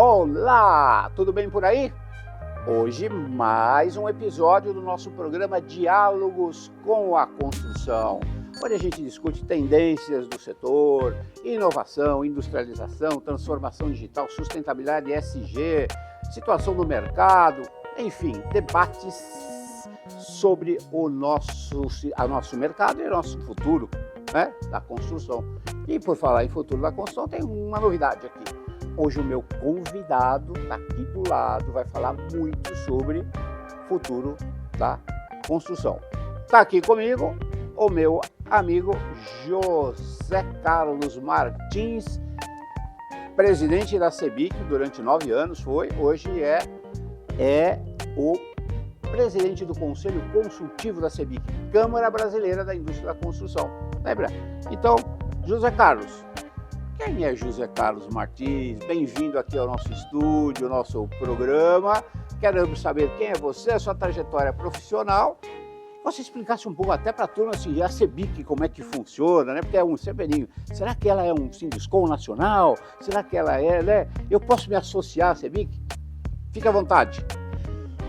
Olá, tudo bem por aí? Hoje mais um episódio do nosso programa Diálogos com a Construção, onde a gente discute tendências do setor, inovação, industrialização, transformação digital, sustentabilidade ESG, situação do mercado, enfim, debates sobre o nosso mercado e o nosso futuro, né, da construção. E por falar em futuro da construção, tem uma novidade aqui. Hoje o meu convidado está aqui do lado, vai falar muito sobre futuro da construção. Está aqui comigo o meu amigo José Carlos Martins, presidente da CEBIC durante 9 anos, hoje é o presidente do Conselho Consultivo da CEBIC, Câmara Brasileira da Indústria da Construção. Lembra? Então, José Carlos, quem é José Carlos Martins? Bem-vindo aqui ao nosso estúdio, ao nosso programa. Queremos saber quem é você, a sua trajetória profissional. Você explicasse um pouco até para a turma assim, a CEBIC, como é que funciona, né? Porque é um CBNinho. Será que ela é um Sinduscom nacional? Será que ela é, né? Eu posso me associar à CEBIC? Fique à vontade.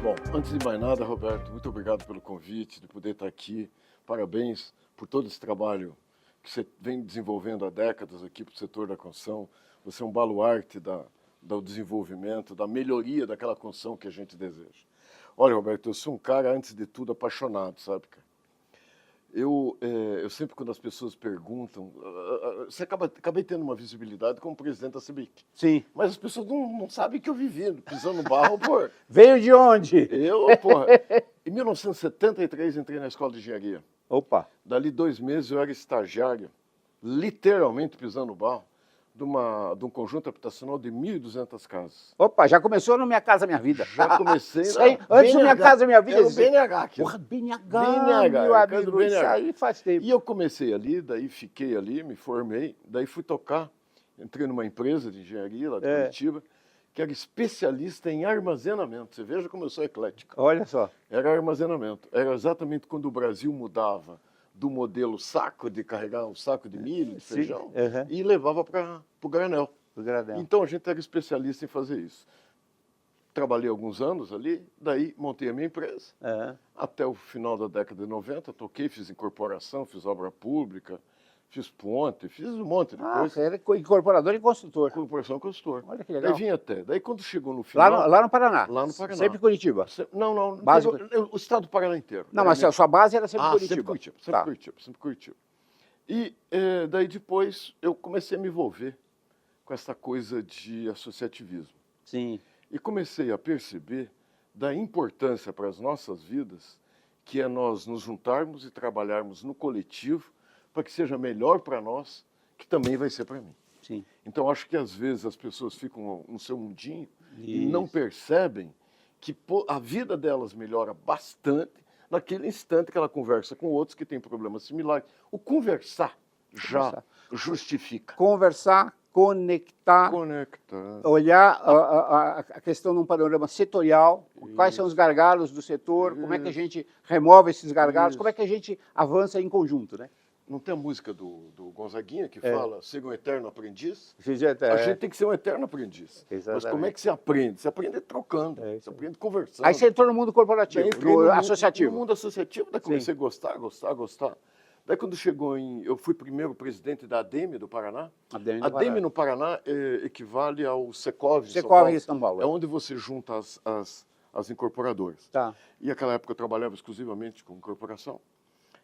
Bom, antes de mais nada, Roberto, muito obrigado pelo convite, de poder estar aqui. Parabéns por todo esse trabalho que você vem desenvolvendo há décadas aqui para o setor da construção. Você é um baluarte do desenvolvimento, da melhoria daquela construção que a gente deseja. Olha, Roberto, eu sou um cara, antes de tudo, apaixonado, sabe, cara? Eu sempre, quando as pessoas perguntam, você acabei tendo uma visibilidade como presidente da CEBIC. Sim. Mas as pessoas não sabem que eu vivi pisando no barro, pô. Veio de onde? Em 1973, entrei na escola de engenharia. Opa. Dali 2 meses eu era estagiário, literalmente pisando no barro, de um conjunto habitacional de 1.200 casas. Opa, já começou no Minha Casa Minha Vida. Já comecei antes do Minha Casa Minha Vida. Era o BNH aqui. Porra, BNH, meu amigo, isso aí faz tempo. E eu comecei ali, daí fiquei ali, me formei, daí fui tocar, entrei numa empresa de engenharia lá de Curitiba, que era especialista em armazenamento. Você veja como eu sou eclético. Olha só. Era armazenamento. Era exatamente quando o Brasil mudava do modelo saco, de carregar um saco de milho, de feijão, e levava para o granel. Então a gente era especialista em fazer isso. Trabalhei alguns anos ali, daí montei a minha empresa. Até o final da década de 90, toquei, fiz incorporação, fiz obra pública, fiz ponte, fiz um monte de coisa. Você era incorporador e construtor. Incorporação e consultor. Olha que legal. Daí vim até. Daí quando chegou no final... Lá no Paraná? Lá no Paraná. Sempre Curitiba? Não. Básico. O estado do Paraná inteiro. Não, mas a sua base era sempre Curitiba. Sempre Curitiba. E daí depois eu comecei a me envolver com essa coisa de associativismo. Sim. E comecei a perceber da importância para as nossas vidas que é nós nos juntarmos e trabalharmos no coletivo para que seja melhor para nós, que também vai ser para mim. Sim. Então, acho que às vezes as pessoas ficam no seu mundinho e não percebem que a vida delas melhora bastante naquele instante que ela conversa com outros que têm problemas similares. O conversar já justifica. Conversar, conectar, olhar a questão num panorama setorial, quais são os gargalos do setor, como é que a gente remove esses gargalos, como é que a gente avança em conjunto, né? Não tem a música do Gonzaguinha que fala, seja um eterno aprendiz? A gente tem que ser um eterno aprendiz. Exatamente. Mas como é que se aprende? Se aprende trocando, se aprende conversando. Aí você entrou no mundo corporativo, no associativo. No mundo associativo, daí comecei a gostar. Daí quando chegou eu fui primeiro presidente da ADEME do Paraná. A ADEME no Paraná equivale ao Secov em São Paulo. É onde você junta as incorporadoras. Tá. E naquela época eu trabalhava exclusivamente com incorporação.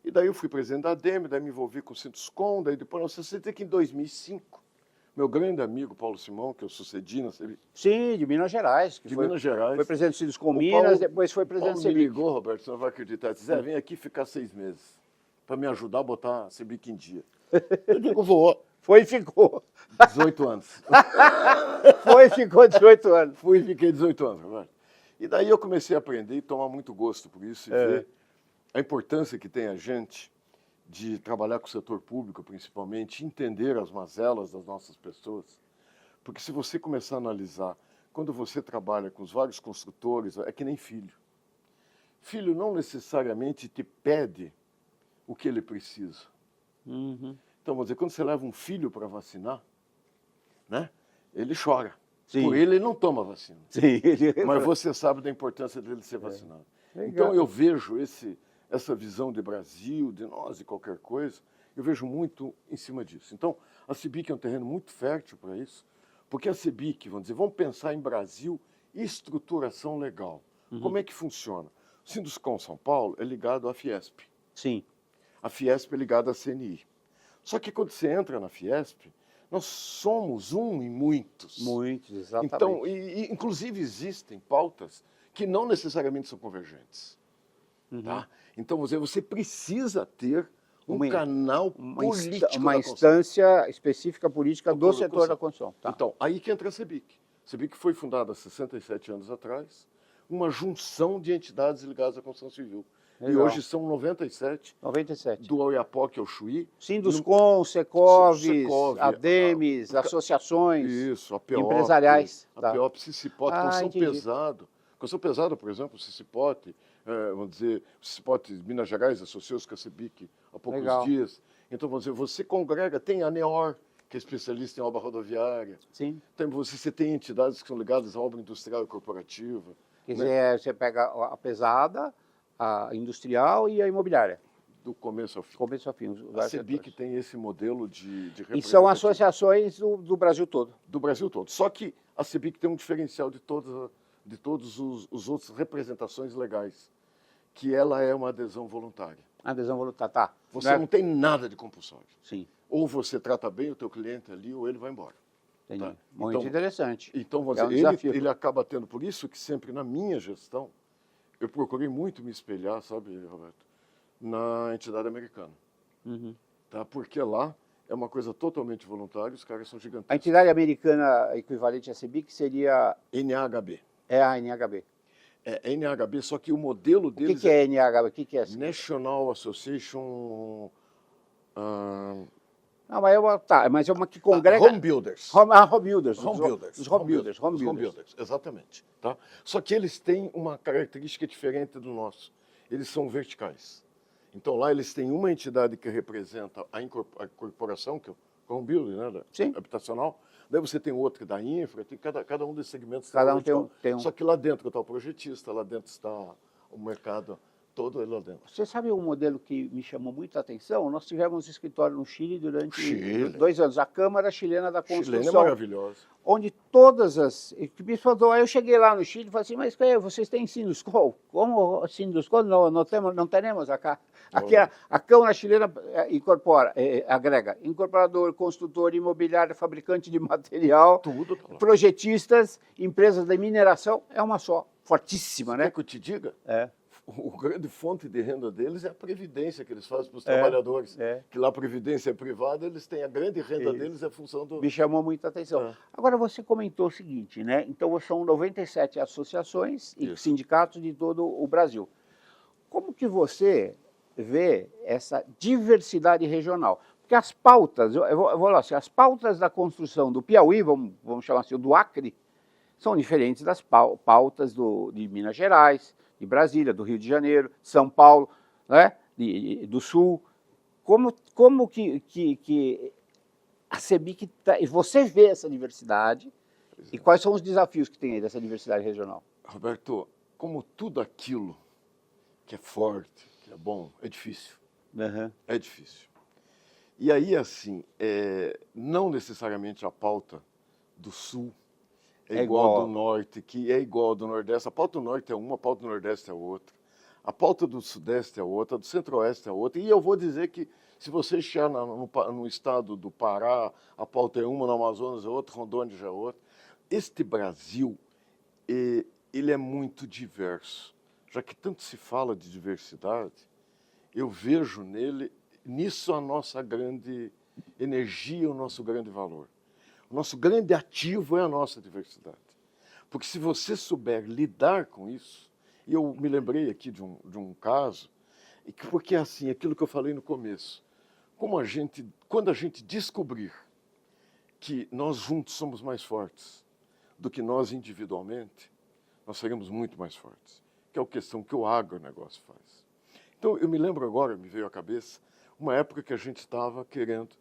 E daí eu fui presidente da ADEME, daí me envolvi com o Sinduscom, daí depois, você tem que em 2005, meu grande amigo Paulo Simão, que eu sucedi na CEBIC. Sim, de Minas Gerais. Minas Gerais. Foi presidente do Sinduscom Minas, depois foi presidente da CEBIC. Me ligou, Roberto, você não vai acreditar. Disse, Zé, vem aqui ficar 6 meses, para me ajudar a botar a CEBIC em dia. Eu digo, vou. Foi e ficou. 18 anos. Foi e ficou 18 anos. Fui e fiquei 18 anos, Roberto. E daí eu comecei a aprender e tomar muito gosto por isso, e ver a importância que tem a gente de trabalhar com o setor público, principalmente, entender as mazelas das nossas pessoas. Porque se você começar a analisar, quando você trabalha com os vários construtores, é que nem filho. Filho não necessariamente te pede o que ele precisa. Então, vamos dizer, quando você leva um filho para vacinar, né, ele chora. Sim. Por ele não toma vacina. Sim. Mas você sabe da importância dele ser vacinado. Legal. Então eu vejo essa visão de Brasil, de nós e qualquer coisa, eu vejo muito em cima disso. Então a CEBIC é um terreno muito fértil para isso, porque a CEBIC, vamos pensar em Brasil e estruturação legal. Como é que funciona? O Sinduscom São Paulo é ligado à Fiesp. Sim. A Fiesp é ligada à CNI. Só que quando você entra na Fiesp, nós somos um em muitos. Muitos, exatamente. Então, inclusive existem pautas que não necessariamente são convergentes. Tá? Então, você precisa ter um canal político uma da instância específica política do setor da construção. Tá. Então, aí que entra a CEBIC. A CEBIC foi fundada há 67 anos atrás, uma junção de entidades ligadas à construção civil. Legal. E hoje são 97. 97. Do Oiapoque ao Chuí. Sinduscom, Secov, ADEMES, associações isso, a PEOP, empresariais. A PEOP, Cicipote, construção pesada. Construção pesada, por exemplo, o Cicipote, vamos dizer, o Cicipote de Minas Gerais associou-se com a CEBIC há poucos dias. Então, vamos dizer, você congrega, tem a NEOR, que é especialista em obra rodoviária. Sim. Então, você tem entidades que são ligadas à obra industrial e corporativa. Quer dizer, você pega a pesada, a industrial e a imobiliária. Do começo ao fim. Começo ao fim. A CEBIC tem esse modelo de E são associações do Brasil todo. Do Brasil todo. Só que a CEBIC tem um diferencial de todos os outros representações legais, que ela é uma adesão voluntária. Adesão voluntária, tá. Você não tem nada de compulsório. Sim. Ou você trata bem o teu cliente ali, ou ele vai embora. Entendi. Tá? Muito interessante. Então, vamos dizer, ele acaba tendo, por isso que sempre na minha gestão, eu procurei muito me espelhar, sabe, Roberto, na entidade americana. Tá? Porque lá é uma coisa totalmente voluntária, os caras são gigantescos. A entidade americana equivalente à CEBIC seria... NAHB. É a NAHB. É NAHB, só que o modelo deles... O que é NAHB? O que é National Association... Não, mas é uma que congrega... Home Builders. Home Builders. Os Home Builders, exatamente. Tá? Só que eles têm uma característica diferente do nosso. Eles são verticais. Então lá eles têm uma entidade que representa a corporação, que é o Home Building, né, habitacional. Daí você tem outra da infra, tem cada um desses segmentos. Cada um tem um. Só que lá dentro está o projetista, lá dentro está o mercado todo lá dentro. Você sabe um modelo que me chamou muita atenção? Nós tivemos escritório no Chile durante 2 anos, a Câmara Chilena da Construção. Chilena é maravilhosa. Onde todas as equipes falaram, aí eu cheguei lá no Chile e falei assim, mas vocês têm Sinduscom? Como Sinduscom? Não temos acá. Aqui a Câmara Chilena agrega incorporador, construtor, imobiliário, fabricante de material, tudo, projetistas, empresas de mineração, é uma só, fortíssima, né? Quer que eu te diga? É. O grande fonte de renda deles é a previdência que eles fazem para os trabalhadores. Que lá a previdência é privada, eles têm a grande renda deles é a função do... Me chamou muita atenção. Agora, você comentou o seguinte, né? Então, são 97 associações e sindicatos de todo o Brasil. Como que você vê essa diversidade regional? Porque as pautas, eu vou falar assim, as pautas da construção do Piauí, vamos chamar assim, do Acre, são diferentes das pautas de Minas Gerais, de Brasília, do Rio de Janeiro, São Paulo, né, do Sul. Como que a CEBIC você vê essa diversidade e quais são os desafios que tem aí dessa diversidade regional? Roberto, como tudo aquilo que é forte, que é bom, é difícil. É difícil. E aí, assim, não necessariamente a pauta do Sul é igual ao do Norte, que é igual ao do Nordeste. A pauta do Norte é uma, a pauta do Nordeste é outra. A pauta do Sudeste é outra, a do Centro-Oeste é outra. E eu vou dizer que, se você chegar no estado do Pará, a pauta é uma, no Amazonas é outra, Rondônia já é outra. Este Brasil, ele é muito diverso. Já que tanto se fala de diversidade, eu vejo nisso a nossa grande energia, o nosso grande valor. O nosso grande ativo é a nossa diversidade. Porque se você souber lidar com isso, e eu me lembrei aqui de um caso, porque é assim, aquilo que eu falei no começo, quando a gente descobrir que nós juntos somos mais fortes do que nós individualmente, nós seremos muito mais fortes. Que é a questão que o agronegócio faz. Então, eu me lembro agora, me veio à cabeça, uma época que a gente estava querendo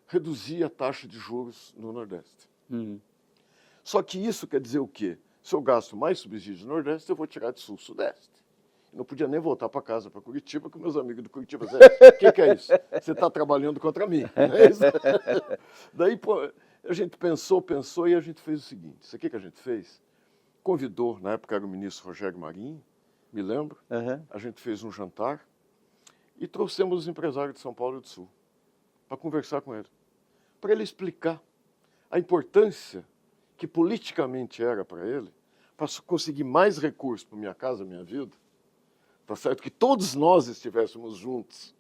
reduzir a taxa de juros no Nordeste. Só que isso quer dizer o quê? Se eu gasto mais subsídio do Nordeste, eu vou tirar de Sul-Sudeste. Não podia nem voltar para casa, para Curitiba, porque meus amigos do Curitiba diziam, o que é isso? Você está trabalhando contra mim. Não é isso? Daí, pô, a gente pensou e a gente fez o seguinte, isso aqui que a gente fez, convidou, na época era o ministro Rogério Marinho, me lembro, a gente fez um jantar e trouxemos os empresários de São Paulo e do Sul para conversar com ele, para ele explicar a importância que politicamente era para ele, para conseguir mais recursos para Minha Casa Minha Vida, tá certo? Que todos nós estivéssemos juntos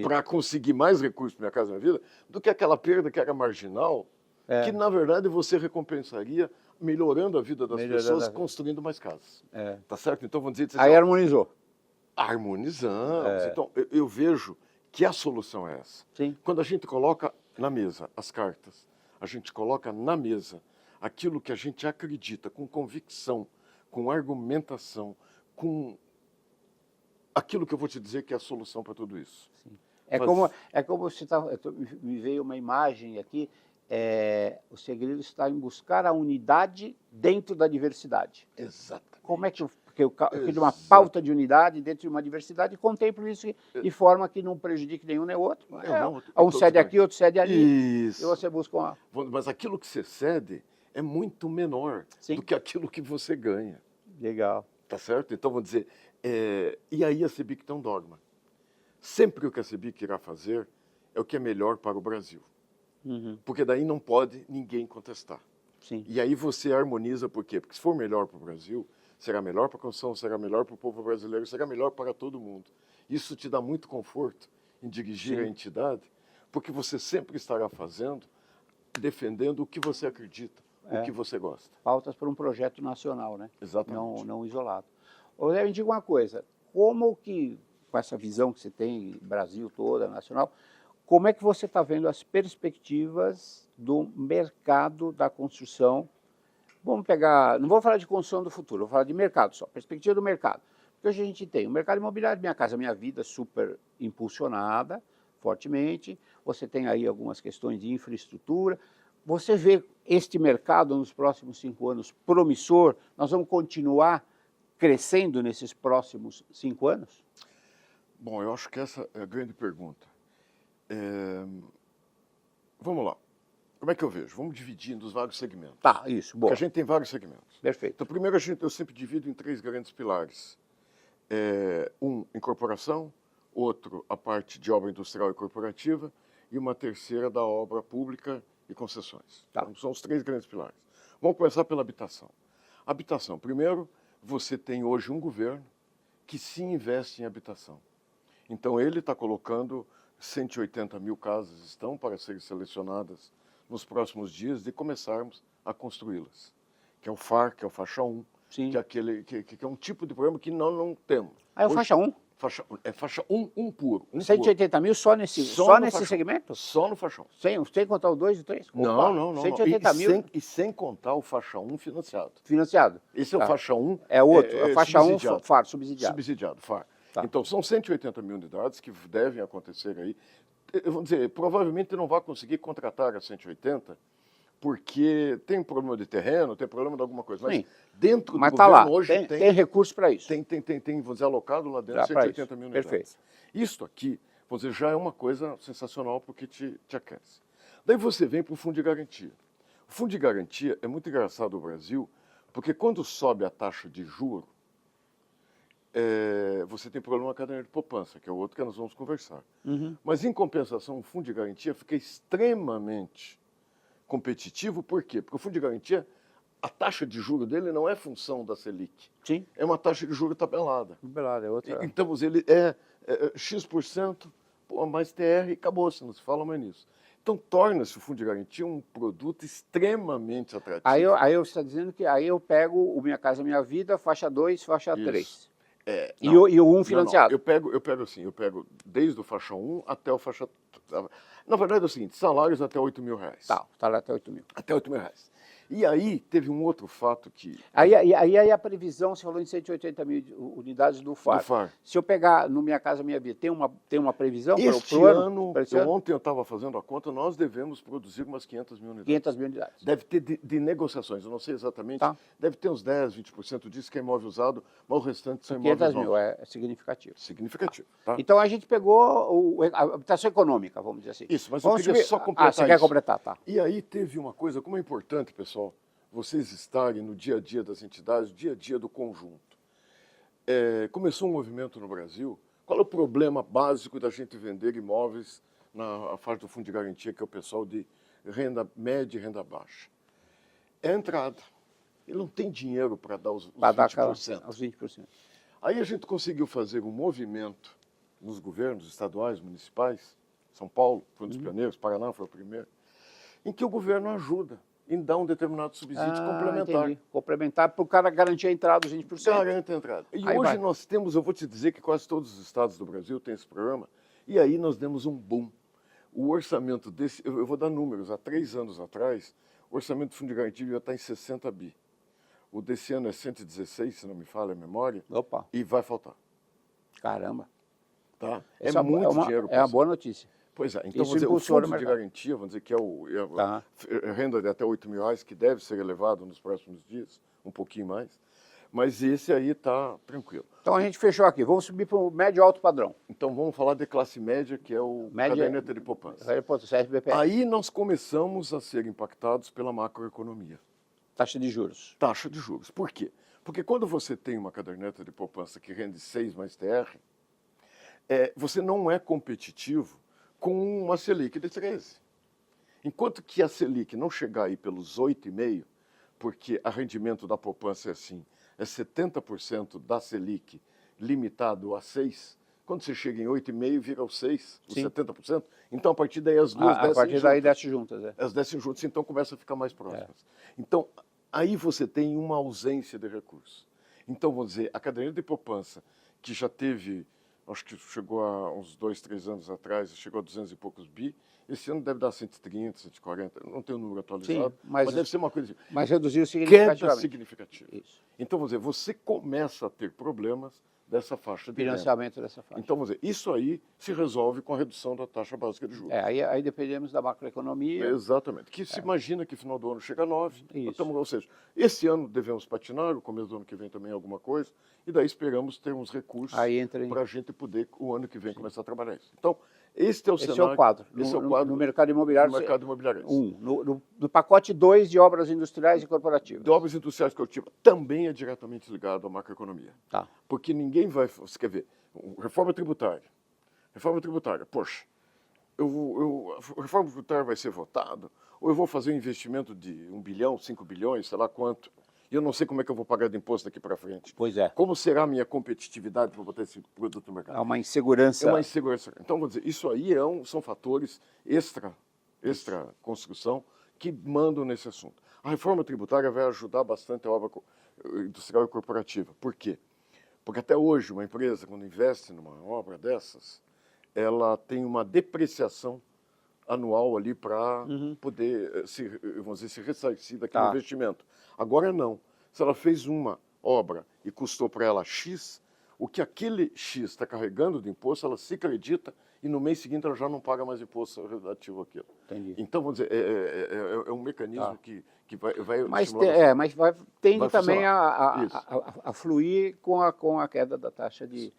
para conseguir mais recursos para Minha Casa Minha Vida, do que aquela perda que era marginal, que na verdade você recompensaria melhorando a vida das pessoas, construindo mais casas. Tá certo? Então vamos dizer... Aí harmonizou. Harmonizamos. Então eu vejo que a solução é essa. Sim. Quando a gente coloca na mesa as cartas, a gente coloca na mesa aquilo que a gente acredita, com convicção, com argumentação, com aquilo que eu vou te dizer que é a solução para tudo isso. Sim. É como se me veio uma imagem aqui, o segredo está em buscar a unidade dentro da diversidade. Exatamente. Como é que eu crio uma pauta de unidade dentro de uma diversidade e contemplo isso de forma que não prejudique nenhum nem outro? Um cede aqui, outro cede ali, isso. E você busca uma... Mas aquilo que você cede é muito menor do que aquilo que você ganha. Legal. Tá certo? Então, vamos dizer, e aí a CEBIC tem um dogma. Sempre o que a CEBIC irá fazer é o que é melhor para o Brasil. Porque daí não pode ninguém contestar. Sim. E aí você harmoniza, por quê? Porque se for melhor para o Brasil, será melhor para a construção, será melhor para o povo brasileiro, será melhor para todo mundo. Isso te dá muito conforto em dirigir a entidade, porque você sempre estará defendendo o que você acredita, o que você gosta. Pautas para um projeto nacional, né? Exatamente. Não isolado. Zé, me diga uma coisa, como que, com essa visão que você tem, Brasil toda, nacional, como é que você está vendo as perspectivas do mercado da construção? Vamos pegar, não vou falar de construção do futuro, vou falar de mercado só, perspectiva do mercado. Porque hoje a gente tem o mercado imobiliário, Minha Casa Minha Vida, super impulsionada, fortemente. Você tem aí algumas questões de infraestrutura. Você vê este mercado nos próximos 5 anos promissor? Nós vamos continuar crescendo nesses próximos 5 anos? Bom, eu acho que essa é a grande pergunta. Vamos lá. Como é que eu vejo? Vamos dividindo os vários segmentos. Tá, isso, boa. Porque a gente tem vários segmentos. Perfeito. Então, primeiro, eu sempre divido em 3 grandes pilares. Incorporação, outro, a parte de obra industrial e corporativa, e uma terceira da obra pública e concessões. Tá. Então, são os 3 grandes pilares. Vamos começar pela habitação. Habitação. Primeiro, você tem hoje um governo que se investe em habitação. Então, ele está colocando 180 mil casas estão para serem selecionadas nos próximos dias de começarmos a construí-las. Que é o FAR, que é o faixa 1, Sim. que é um tipo de programa que nós não temos. Aí o faixa 1? Faixa 1 puro. 180 mil só nesse segmento? Só no faixa 1. Sem contar o 2 e o 3? Não. 180 mil? E sem contar o faixa 1 financiado. Financiado. Esse é o faixa 1. É outro, a faixa 1 FAR, subsidiado. Subsidiado, FAR. Tá. Então, são 180 mil unidades que devem acontecer aí. Vamos dizer, provavelmente não vai conseguir contratar a 180, porque tem problema de terreno, tem problema de alguma coisa. Mas Sim. dentro do Mas governo tá lá. hoje Tem recurso para isso. Tem, vamos dizer, alocado lá dentro 180 mil unidades. Perfeito. Isto aqui, vamos dizer, já é uma coisa sensacional porque te aquece. Daí você vem para o Fundo de Garantia. O Fundo de Garantia é muito engraçado no Brasil, porque quando sobe a taxa de juros, você tem problema com a caderneta de poupança, que é o outro que nós vamos conversar. Mas, em compensação, o Fundo de Garantia fica extremamente competitivo. Por quê? Porque o Fundo de Garantia, a taxa de juros dele não é função da Selic. Sim. É uma taxa de juros tabelada. Tabelada, é outra. Então, ele é X%, mais TR e acabou-se, não se fala mais nisso. Então, torna-se o Fundo de Garantia um produto extremamente atrativo. Aí você está dizendo que aí eu pego o Minha Casa Minha Vida, faixa 2, faixa 3. E o 1 financiado. Não. Eu pego assim, desde o faixa 1 até o faixa... Na verdade é o seguinte, salários até R$8 mil. Tá lá até 8 mil. Até R$8 mil. E aí teve um outro fato que... Aí a previsão, você falou em 180 mil unidades do FAR. Do FAR. Se eu pegar no Minha Casa Minha Vida, tem uma previsão para Este o ano, ano? ontem eu estava fazendo a conta, nós devemos produzir umas 500 mil unidades. 500 mil unidades. Deve ter de negociações, eu não sei exatamente, Tá. deve ter uns 10, 20% disso que é imóvel usado, mas o restante são 500 imóveis mil, novos. é significativo. Significativo, tá? Então a gente pegou a habitação econômica, vamos dizer assim. Isso, mas Vamos eu queria só completar você quer isso. completar, tá. E aí teve uma coisa, como é importante, pessoal, vocês estarem no dia a dia das entidades, dia a dia do conjunto. Começou um movimento no Brasil. Qual é o problema básico da gente vender imóveis na faixa do fundo de garantia, que é o pessoal de renda média e renda baixa? É a entrada. Ele não tem dinheiro para dar os 20%. Os 20%. Aí a gente conseguiu fazer um movimento nos governos estaduais, municipais, São Paulo foi um dos pioneiros, Paraná foi o primeiro, em que o governo ajuda em dar um determinado subsídio complementar. Entendi. Complementar para o cara garantir a entrada dos 20%. Garante a entrada. E aí hoje vai. nós temos, eu vou te dizer que quase todos os estados do Brasil têm esse programa, e aí nós demos um boom. O orçamento desse, eu vou dar números, há 3 anos atrás, o orçamento do Fundo de Garantia ia estar em 60 bi. O desse ano é 116, se não me falha a memória, Opa, e vai faltar. Caramba. Tá? Essa muito dinheiro. É uma boa notícia. Pois é, então Isso vamos dizer, o impulsiona fundo o de mercado. garantia, vamos dizer que é Tá. a renda de até R$8.000, que deve ser elevado nos próximos dias, um pouquinho mais, mas esse aí está tranquilo. Então a gente fechou aqui. Vamos subir para o médio alto padrão. Então vamos falar de classe média, que é o caderneta de poupança. CSBPS. Aí nós começamos a ser impactados pela macroeconomia. Taxa de juros. Taxa de juros. Por quê? Porque quando você tem uma caderneta de poupança que rende 6 mais TR, você não é competitivo com uma Selic de 13. Enquanto que a Selic não chegar aí pelos 8,5, porque o rendimento da poupança é assim, é 70% da Selic limitado a 6, quando você chega em 8,5 vira o 6, os Sim. 70%, então a partir daí as duas descem A partir juntas. daí desce juntas. As descem juntas, então começa a ficar mais próximas. Então, aí você tem uma ausência de recursos. Então, vamos dizer, a caderneta de poupança, que já teve, acho que chegou a uns 2, 3 anos atrás, chegou a 200 e poucos bi, esse ano deve dar 130, 140, não tenho o número atualizado, Sim, mas deve ser uma coisa assim. Mas reduziu Queda significativamente. significativa. Isso. Então, vamos dizer, você começa a ter problemas dessa faixa de renda. Financiamento dessa faixa. Então, vamos dizer, isso aí se resolve com a redução da taxa básica de juros. Aí dependemos da macroeconomia. Exatamente. Que se imagina que final do ano chega a 9. Isso. Ou seja, esse ano devemos patinar, o começo do ano que vem também alguma coisa, e daí esperamos ter uns recursos Aí entra em... para a gente poder, o ano que vem, começar a trabalhar isso. Então, este é o Esse cenário. é o quadro. Esse é o quadro No mercado imobiliário. do mercado imobiliário. No pacote 2 de obras industriais e corporativas. De obras industriais coletivas também é diretamente ligado à macroeconomia. Tá. Porque ninguém vai... Você quer ver? Reforma tributária. Reforma tributária. Poxa, a reforma tributária vai ser votada? Ou eu vou fazer um investimento de 1 bilhão, 5 bilhões, sei lá quanto, e eu não sei como é que eu vou pagar de imposto daqui para frente. Pois é. Como será a minha competitividade para botar esse produto no mercado? Há uma insegurança. É uma insegurança. Então, vou dizer, isso aí são fatores extra construção que mandam nesse assunto. A reforma tributária vai ajudar bastante a obra industrial e corporativa. Por quê? Porque até hoje uma empresa, quando investe numa obra dessas, ela tem uma depreciação anual ali para poder vamos dizer, se ressarcir daquele investimento. Agora não. Se ela fez uma obra e custou para ela X, o que aquele X está carregando de imposto, ela se acredita e no mês seguinte ela já não paga mais imposto relativo àquilo. Entendi. Então, vamos dizer, é um mecanismo que vai mas estimular tende também funcionar. a fluir com a queda da taxa de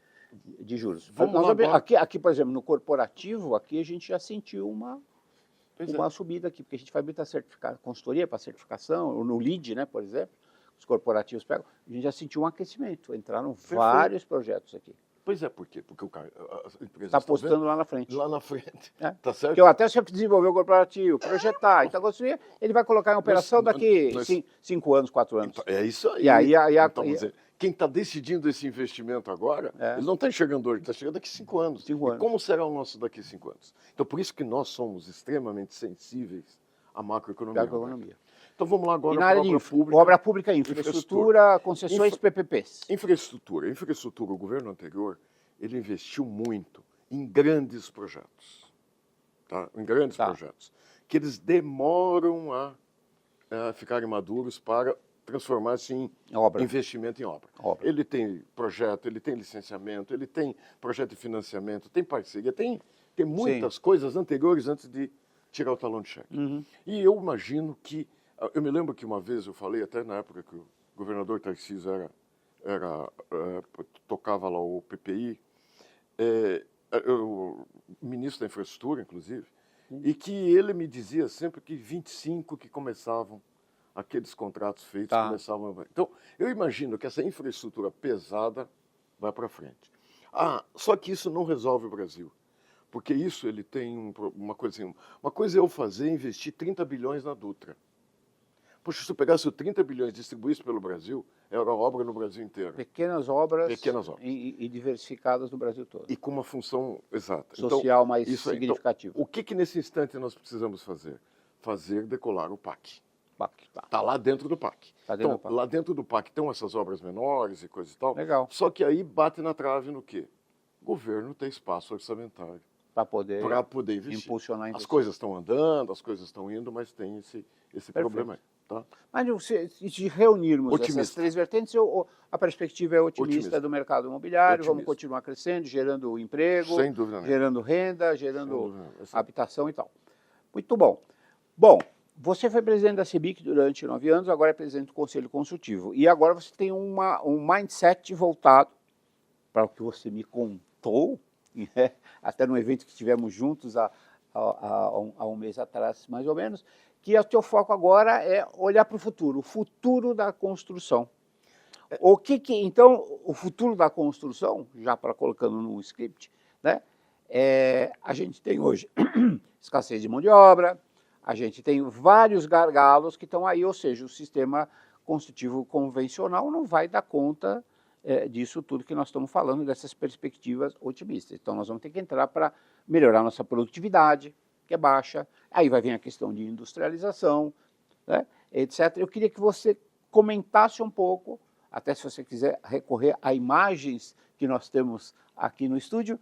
juros. Vamos lá agora. Aqui, por exemplo, no corporativo, aqui a gente já sentiu uma subida aqui, porque a gente faz muita consultoria para certificação, ou no LEED, né, por exemplo, os corporativos pegam, a gente já sentiu um aquecimento, entraram vários projetos aqui. Pois é, por quê? Porque as empresas está apostando lá na frente. Lá na frente, tá certo? Porque até se desenvolver o corporativo, projetar, então construir, ele vai colocar em operação daqui 5 anos, 4 anos. Então, é isso aí. E aí então, vamos dizer, quem está decidindo esse investimento agora, ele não está enxergando hoje, está chegando daqui 5 anos. 5 anos. E como será o nosso daqui 5 anos? Então, por isso que nós somos extremamente sensíveis à macroeconomia. Então, vamos lá agora para a obra pública. Obra pública, infraestrutura, concessões, PPPs. Infraestrutura, o governo anterior, ele investiu muito em grandes projetos. Tá? Em grandes projetos. Que eles demoram a ficarem maduros para transformar-se em investimento em obra. Ele tem projeto, ele tem licenciamento, ele tem projeto de financiamento, tem parceria, tem muitas coisas anteriores antes de tirar o talão de cheque. E eu imagino que... Eu me lembro que uma vez eu falei, até na época que o governador Tarcísio tocava lá o PPI, o ministro da Infraestrutura, inclusive, e que ele me dizia sempre que 25 que começavam aqueles contratos feitos começavam... Então, eu imagino que essa infraestrutura pesada vai para frente. Só que isso não resolve o Brasil, porque isso ele tem uma coisa assim, uma coisa é eu investir 30 bilhões na Dutra. Poxa, se eu pegasse os 30 bilhões e distribuísse pelo Brasil, era obra no Brasil inteiro. Pequenas obras. E diversificadas no Brasil todo. E com uma função exata. Social mais significativa. Então, o que nesse instante nós precisamos fazer? Fazer decolar o PAC. Está lá dentro do PAC. Lá dentro do PAC estão essas obras menores e coisa e tal. Legal. Só que aí bate na trave no quê? O governo tem espaço orçamentário. Para poder investir. Impulsionar a As coisas estão andando, as coisas estão indo, mas tem esse problema aí. Tá? Mas se reunirmos essas três vertentes, a perspectiva é otimista do mercado imobiliário, vamos continuar crescendo, gerando emprego, gerando renda, gerando habitação e tal. Muito bom. Bom, você foi presidente da CEBIC durante 9 anos, agora é presidente do Conselho Consultivo. E agora você tem um mindset voltado para o que você me contou, né? Até num evento que tivemos juntos há um mês atrás, mais ou menos, que o teu foco agora é olhar para o futuro da construção. Então, o futuro da construção, já para colocando no script, né, a gente tem hoje escassez de mão de obra, a gente tem vários gargalos que estão aí, ou seja, o sistema construtivo convencional não vai dar conta disso tudo que nós estamos falando, dessas perspectivas otimistas. Então, nós vamos ter que entrar para melhorar nossa produtividade, que é baixa, aí vai vir a questão de industrialização, né, etc. Eu queria que você comentasse um pouco, até se você quiser recorrer a imagens que nós temos aqui no estúdio,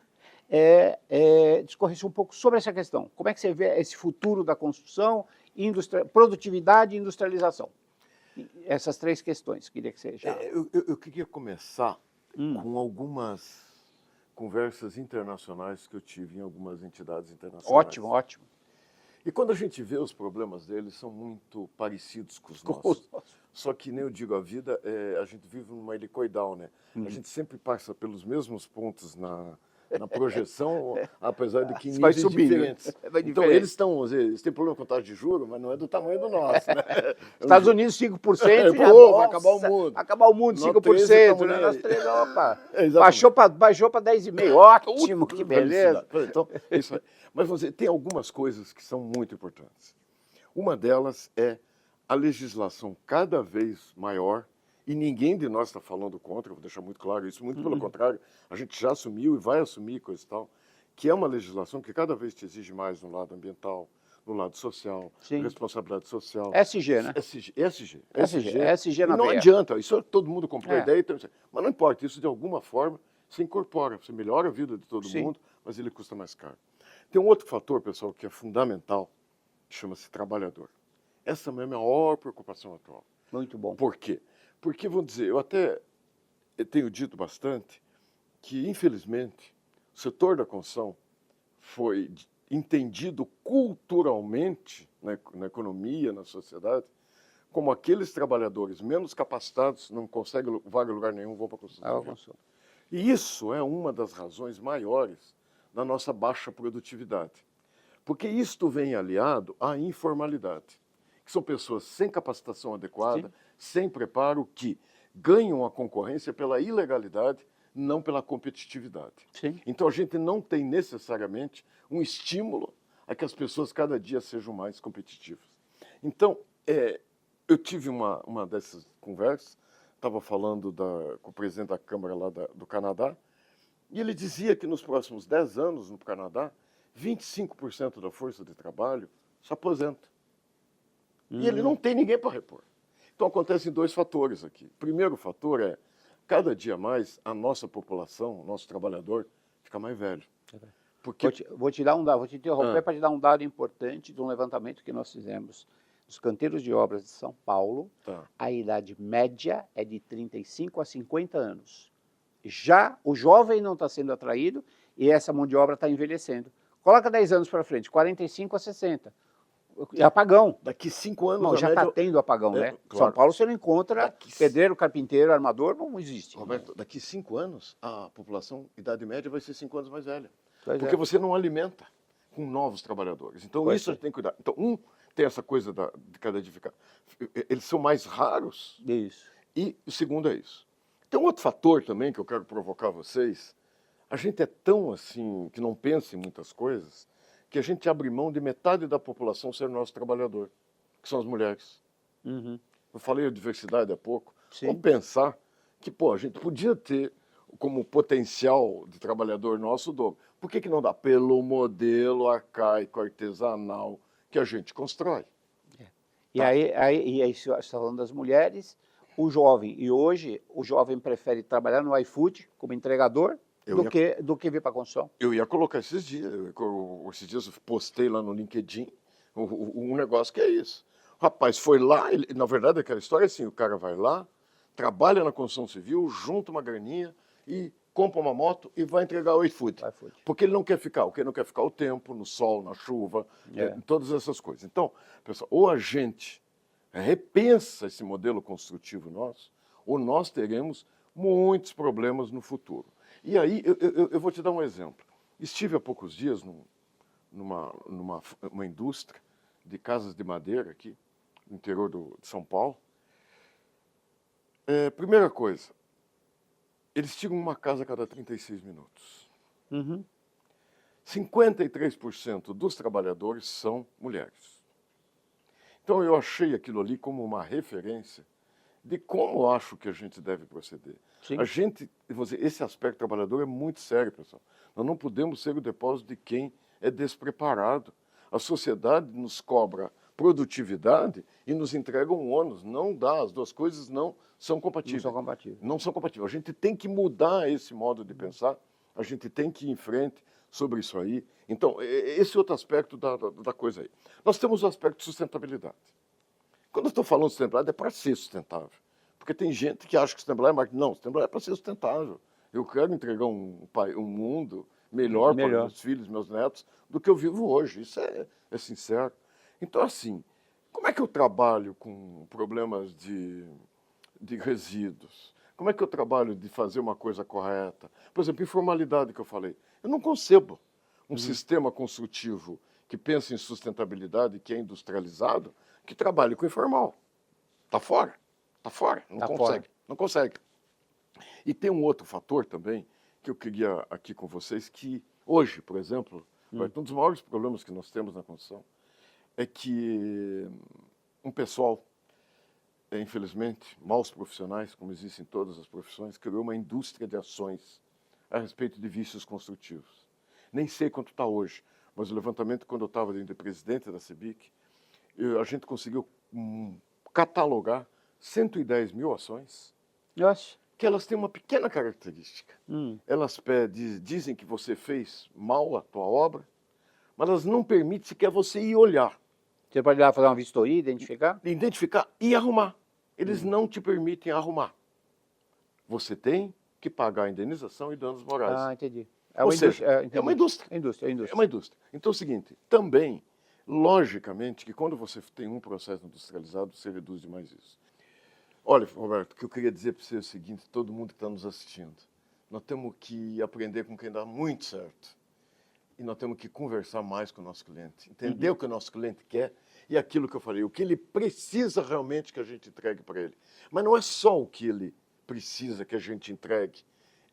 discorresse um pouco sobre essa questão. Como é que você vê esse futuro da construção, produtividade e industrialização? Essas 3 questões, queria que você já... Eu queria começar com algumas conversas internacionais que eu tive em algumas entidades internacionais. Ótimo. E quando a gente vê os problemas deles, são muito parecidos com os nossos. Só que, nem eu digo, a vida, a gente vive numa helicoidal, né? A gente sempre passa pelos mesmos pontos na projeção, apesar de que níveis diferentes. Então, eles têm problema com taxa de juros, mas não é do tamanho do nosso, né? Estados Unidos, 5%, vai acabar o mundo. Acabar o mundo, 5%. Né? Nós três, opa, baixou para 10,5%. Ótimo, que beleza. Então, isso aí. Mas você tem algumas coisas que são muito importantes. Uma delas é a legislação cada vez maior, e ninguém de nós está falando contra, vou deixar muito claro isso, muito pelo contrário, a gente já assumiu e vai assumir coisa e tal, que é uma legislação que cada vez te exige mais no lado ambiental, no lado social, responsabilidade social. SG, né? SG na não adianta, isso todo mundo comprou a ideia, então, mas não importa, isso de alguma forma você incorpora, você melhora a vida de todo mundo, mas ele custa mais caro. Tem um outro fator, pessoal, que é fundamental, que chama-se trabalhador. Essa é a minha maior preocupação atual. Muito bom. Por quê? Porque, vou dizer, eu tenho dito bastante que, infelizmente, o setor da construção foi entendido culturalmente na economia, na sociedade, como aqueles trabalhadores menos capacitados, não conseguem vaga em lugar nenhum, vão para a construção. E isso é uma das razões maiores da nossa baixa produtividade. Porque isto vem aliado à informalidade, que são pessoas sem capacitação adequada, sem preparo, que ganham a concorrência pela ilegalidade, não pela competitividade. Então, a gente não tem necessariamente um estímulo a que as pessoas cada dia sejam mais competitivas. Então, eu tive uma dessas conversas, estava falando com o presidente da Câmara lá do Canadá, e ele dizia que nos próximos 10 anos no Canadá, 25% da força de trabalho se aposenta. E ele não tem ninguém para repor. Então, acontecem 2 fatores aqui. O primeiro fator é, cada dia mais, a nossa população, o nosso trabalhador, fica mais velho. Porque... Vou te interromper para te dar um dado importante de um levantamento que nós fizemos Os canteiros de obras de São Paulo, Tá. a idade média é de 35 a 50 anos. Já o jovem não está sendo atraído e essa mão de obra está envelhecendo. Coloca 10 anos para frente, 45 a 60. É apagão. Daqui 5 anos, Não, a já média... está tendo apagão, né? claro. São Paulo você não encontra Daqui- pedreiro, carpinteiro, armador, não existe. Roberto, daqui 5 anos, a população, idade média, vai ser 5 anos mais velha. Pois Porque é. você não alimenta com novos trabalhadores. Então, Pois isso a é. gente tem que cuidar. Então, tem essa coisa de cada edificar. Eles são mais raros. Isso. E o segundo é isso. Tem um outro fator também que eu quero provocar vocês. A gente é tão assim, que não pensa em muitas coisas, que a gente abre mão de metade da população ser nosso trabalhador, que são as mulheres. Uhum. Eu falei a diversidade há pouco. Sim. Vamos pensar que, pô, a gente podia ter como potencial de trabalhador nosso o dobro. Por que não dá? Pelo modelo arcaico, artesanal que a gente constrói. E aí você está falando das mulheres, o jovem. E hoje o jovem prefere trabalhar no iFood como entregador do que vir para a construção. Eu ia colocar esses dias. Esses dias eu postei lá no LinkedIn um negócio que é isso. O rapaz foi lá, na verdade aquela história é assim, o cara vai lá, trabalha na construção civil, junta uma graninha e compra uma moto e vai entregar o iFood. Porque ele não quer ficar. O que ele não quer ficar o tempo, no sol, na chuva, todas essas coisas. Então, pessoal, ou a gente repensa esse modelo construtivo nosso, ou nós teremos muitos problemas no futuro. E aí, eu vou te dar um exemplo. Estive há poucos dias numa indústria de casas de madeira aqui, no interior de São Paulo. Primeira coisa, eles tiram uma casa a cada 36 minutos. Uhum. 53% dos trabalhadores são mulheres. Então eu achei aquilo ali como uma referência de como eu acho que a gente deve proceder. Sim. Esse aspecto trabalhador é muito sério, pessoal. Nós não podemos ser o depósito de quem é despreparado. A sociedade nos cobra produtividade e nos entrega um ônus. Não dá, as duas coisas não são compatíveis. Não são compatíveis. A gente tem que mudar esse modo de pensar, a gente tem que ir em frente sobre isso aí. Então, esse outro aspecto da coisa aí. Nós temos o aspecto de sustentabilidade. Quando eu estou falando de sustentabilidade, é para ser sustentável. Porque tem gente que acha que sustentabilidade é marketing. Não, sustentabilidade é para ser sustentável. Eu quero entregar um mundo melhor para meus filhos, meus netos, do que eu vivo hoje. Isso é sincero. Então, assim, como é que eu trabalho com problemas de resíduos? Como é que eu trabalho de fazer uma coisa correta? Por exemplo, informalidade que eu falei. Eu não concebo um sistema construtivo que pensa em sustentabilidade, que é industrializado, que trabalhe com informal. Está fora. Está fora. Não consegue. E tem um outro fator também que eu queria aqui com vocês, que hoje, por exemplo, um dos maiores problemas que nós temos na construção é que um pessoal, infelizmente, maus profissionais, como existem em todas as profissões, criou uma indústria de ações a respeito de vícios construtivos. Nem sei quanto está hoje, mas o levantamento, quando eu estava de presidente da CEBIC, a gente conseguiu catalogar 110 mil ações. Nossa. Que elas têm uma pequena característica. Elas dizem que você fez mal a tua obra, mas elas não permitem sequer você ir olhar. Você pode ir lá fazer uma vistoria, identificar? Identificar e arrumar. Eles não te permitem arrumar. Você tem que pagar a indenização e danos morais. Ah, entendi. Ou seja, é uma indústria. É uma indústria. Então é o seguinte, também, logicamente, que quando você tem um processo industrializado, você reduz demais isso. Olha, Roberto, o que eu queria dizer para você é o seguinte, todo mundo que está nos assistindo, nós temos que aprender com quem dá muito certo. E nós temos que conversar mais com o nosso cliente, entender o que o nosso cliente quer e aquilo que eu falei, o que ele precisa realmente que a gente entregue para ele. Mas não é só o que ele precisa que a gente entregue,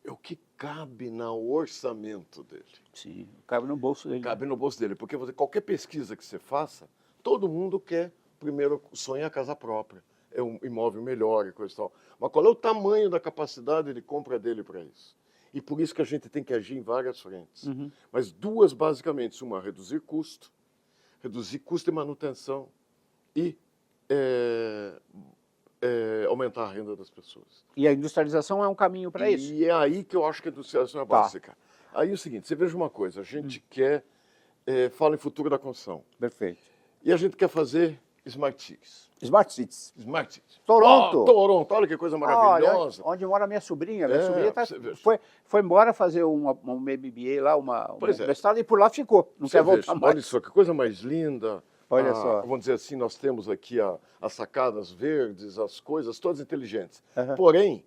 é o que cabe no orçamento dele. Sim, cabe no bolso dele. Cabe no bolso dele, porque qualquer pesquisa que você faça, todo mundo quer, primeiro, sonha a casa própria. É um imóvel melhor e coisa e tal. Mas qual é o tamanho da capacidade de compra dele para isso? E por isso que a gente tem que agir em várias frentes. Mas duas, basicamente. Uma, reduzir custo de manutenção e aumentar a renda das pessoas. E a industrialização é um caminho para isso? E é aí que eu acho que a industrialização é básica. Aí é o seguinte, você veja uma coisa, a gente fala em futuro da construção. Perfeito. E a gente quer fazer Smart Cities. Smart Cities. Smart Cities. Toronto. Oh, Toronto, olha que coisa maravilhosa. Olha, onde mora minha sobrinha. Minha sobrinha foi embora fazer uma MBA lá, uma mestrado, e por lá ficou. Não quer voltar mais. Olha só, que coisa mais linda. Olha só. Vamos dizer assim, nós temos aqui as sacadas verdes, as coisas todas inteligentes. Uhum. Porém,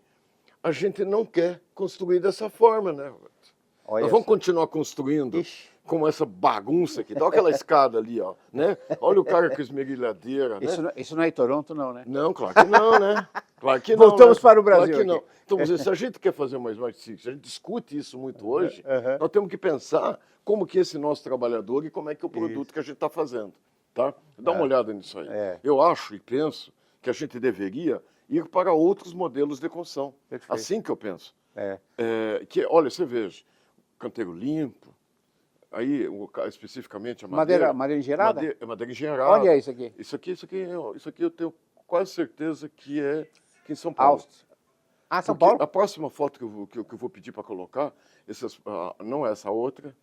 a gente não quer construir dessa forma, né, Roberto? Nós vamos continuar construindo com essa bagunça aqui. Dá aquela escada ali, ó, né? Olha o cara com esmerilhadeira, né? Isso não é em Toronto, não, né? Não, claro que não, né? Claro que não. Voltamos para o Brasil. Claro que não. Então, vamos dizer, se a gente quer fazer uma Smart City, se a gente discute isso muito hoje, nós temos que pensar como que esse nosso trabalhador e como é que é o produto que a gente está fazendo, tá? Dá uma olhada nisso aí. Eu acho e penso que a gente deveria ir para outros modelos de construção. Perfeito. Assim que eu penso. Olha, você veja, canteiro limpo, aí especificamente a madeira engenheirada? Madeira engenheirada. Olha isso aqui. Isso aqui eu tenho quase certeza que é aqui em São Paulo. São Paulo? A próxima foto que eu vou pedir para colocar, não é essa outra,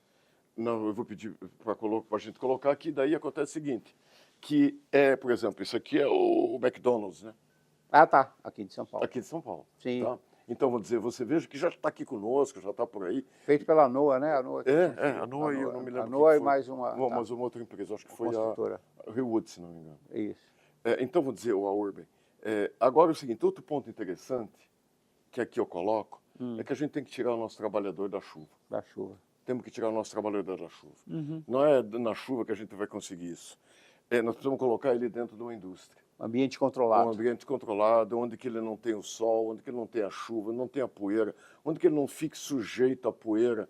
não, eu vou pedir para a gente colocar aqui, daí acontece o seguinte, que por exemplo, isso aqui é o McDonald's, né? Tá, aqui de São Paulo. Aqui de São Paulo. Sim. Tá? Então, vou dizer, você veja que já está aqui conosco, já está por aí. Feito pela NOA, né? A NOA, a NOA, eu não me lembro. A NOA e mais uma... mais uma outra empresa, acho que foi a Hillwood, se não me engano. Isso. Então, vou dizer, a Urban. Agora é o seguinte, outro ponto interessante, que aqui eu coloco, é que a gente tem que tirar o nosso trabalhador da chuva. Da chuva. Temos que tirar o nosso trabalhador da chuva. Uhum. Não é na chuva que a gente vai conseguir isso. Nós precisamos colocar ele dentro de uma indústria. Ambiente controlado. Um ambiente controlado, onde que ele não tem o sol, onde que ele não tem a chuva, não tem a poeira, onde que ele não fique sujeito à poeira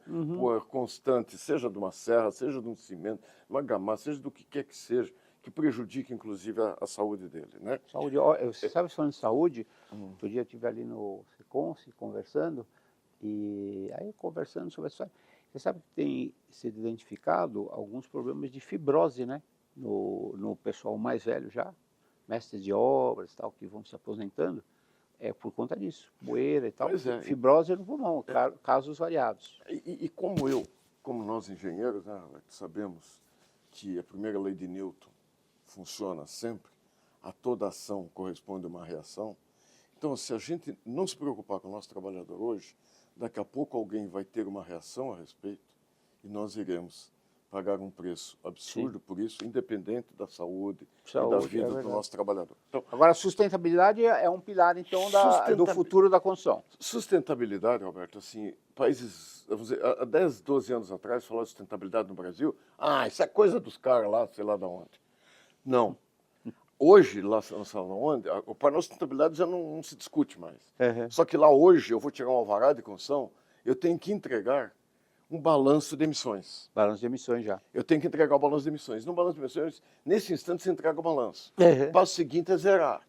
constante, seja de uma serra, seja de um cimento, uma gamá, seja do que quer que seja, que prejudique, inclusive, a saúde dele, né? Saúde, você sabe, falando de saúde, outro dia eu estive ali no Seconce conversando, e aí conversando sobre a história, você sabe que tem sido identificado alguns problemas de fibrose, né? No pessoal mais velho já, mestres de obras e tal, que vão se aposentando, por conta disso, poeira e tal, fibrose no pulmão, casos variados. E como nós engenheiros, né, sabemos que a primeira lei de Newton funciona sempre, a toda ação corresponde a uma reação. Então, se a gente não se preocupar com o nosso trabalhador hoje, daqui a pouco alguém vai ter uma reação a respeito e nós iremos pagar um preço absurdo por isso, independente da saúde e da vida do nosso trabalhador. Então, agora, a sustentabilidade é um pilar, então, do futuro da construção. Sustentabilidade, Roberto, assim, países, vamos dizer, há 10, 12 anos atrás, falar de sustentabilidade no Brasil, isso é coisa dos caras lá, sei lá de onde. Não. Hoje, lá onde, para nós, sustentabilidade já não se discute mais. Só que lá hoje, eu vou tirar um alvará de construção, eu tenho que entregar um balanço de emissões. Balanço de emissões já. Eu tenho que entregar o balanço de emissões. No balanço de emissões, nesse instante, você entrega o balanço. O passo seguinte é zerar.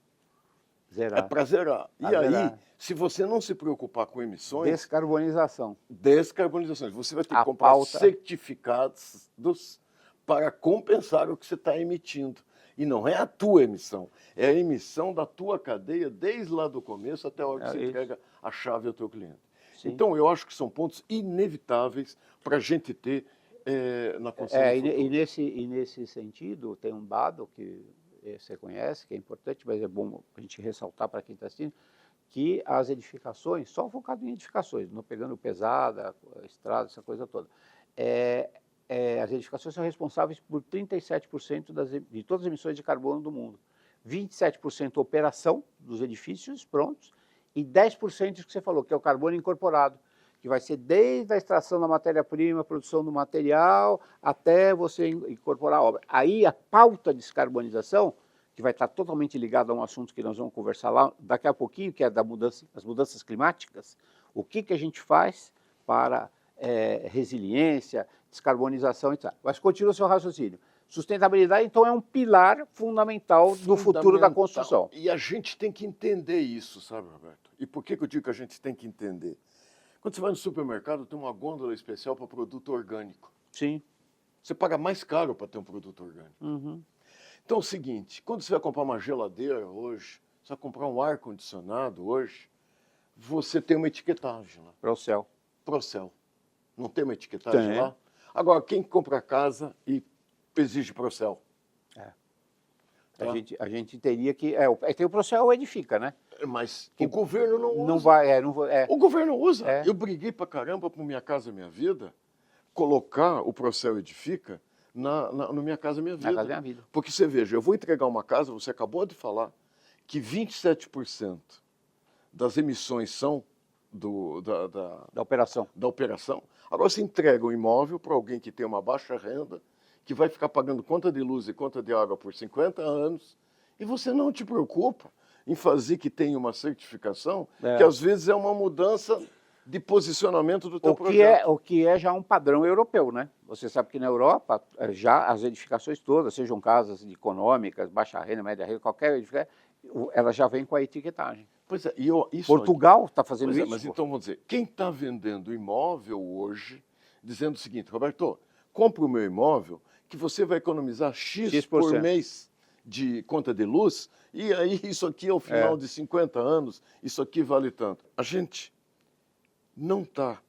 Zerar. É para zerar. E aí, se você não se preocupar com emissões... Descarbonização. Descarbonizações. Você vai ter que comprar certificados para compensar o que você está emitindo. E não é a tua emissão, é a emissão da tua cadeia desde lá do começo até a hora que você entrega a chave ao teu cliente. Sim. Então, eu acho que são pontos inevitáveis para a gente ter na construção do futuro. E nesse sentido, tem um dado que você conhece, que é importante, mas é bom a gente ressaltar para quem está assistindo, que as edificações, só focado em edificações, não pegando pesada, estrada, essa coisa toda, as edificações são responsáveis por 37% de todas as emissões de carbono do mundo. 27% operação dos edifícios prontos e 10% que você falou, que é o carbono incorporado, que vai ser desde a extração da matéria-prima, a produção do material, até você incorporar a obra. Aí a pauta de descarbonização, que vai estar totalmente ligada a um assunto que nós vamos conversar lá daqui a pouquinho, que é as mudanças climáticas, o que a gente faz para resiliência, descarbonização e tal. Mas continua o seu raciocínio. Sustentabilidade, então, é um pilar fundamental do futuro da construção. E a gente tem que entender isso, sabe, Roberto? E por que eu digo que a gente tem que entender? Quando você vai no supermercado, tem uma gôndola especial para produto orgânico. Sim. Você paga mais caro para ter um produto orgânico. Então é o seguinte, quando você vai comprar uma geladeira hoje, você vai comprar um ar-condicionado hoje, você tem uma etiquetagem lá. Procel. Procel. Não tem uma etiquetagem lá? Agora, quem compra casa e exige Procel? Tá? A gente teria que... tem o Procel Edifica, né? Mas o governo não usa. Não vai, não vai, O governo usa. É. Eu briguei pra caramba por Minha Casa Minha Vida, colocar o Procel Edifica no Minha Casa Minha Vida. Na Casa Minha Vida. Porque você veja, eu vou entregar uma casa, você acabou de falar, que 27% das emissões são Da operação. da operação. Agora você entrega um imóvel para alguém que tem uma baixa renda, que vai ficar pagando conta de luz e conta de água por 50 anos, e você não te preocupa em fazer que tenha uma certificação, que às vezes é uma mudança de posicionamento do teu projeto. O que é já um padrão europeu, né? Você sabe que na Europa, já as edificações todas, sejam casas econômicas, baixa renda, média renda, qualquer edificação, ela já vem com a etiquetagem. Pois é, Portugal está fazendo isso. Mas então, vamos dizer, quem está vendendo imóvel hoje, dizendo o seguinte, Roberto, compra o meu imóvel, que você vai economizar X por mês de conta de luz, e aí isso aqui ao final de 50 anos, isso aqui vale tanto. A gente não está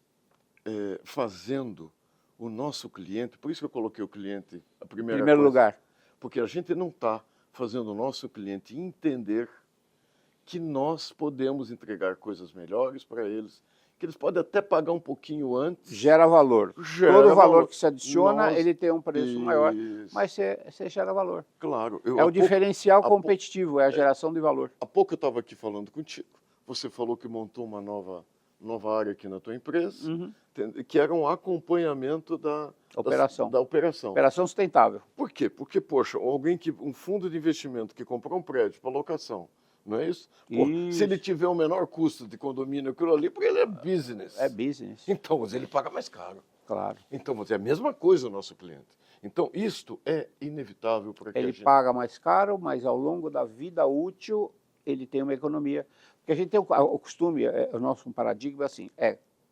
fazendo o nosso cliente, por isso que eu coloquei o cliente a primeira primeiro coisa, lugar. porque a gente não está fazendo o nosso cliente entender que nós podemos entregar coisas melhores para eles, que eles podem até pagar um pouquinho antes. Gera valor. Todo valor que se adiciona, ele tem um preço maior, mas você gera valor. Claro. É o diferencial competitivo, é a geração de valor. Há pouco eu estava aqui falando contigo, você falou que montou uma nova área aqui na tua empresa, que era um acompanhamento da operação. Operação sustentável. Por quê? Porque, poxa, um fundo de investimento que comprou um prédio para locação, não é isso? Pô, se ele tiver o menor custo de condomínio, aquilo ali, porque ele é business. É business. Então, ele paga mais caro. Claro. Então, é a mesma coisa o nosso cliente. Então, isto é inevitável para que ele paga mais caro, mas ao longo da vida útil, ele tem uma economia. Porque a gente tem o costume, o nosso paradigma assim,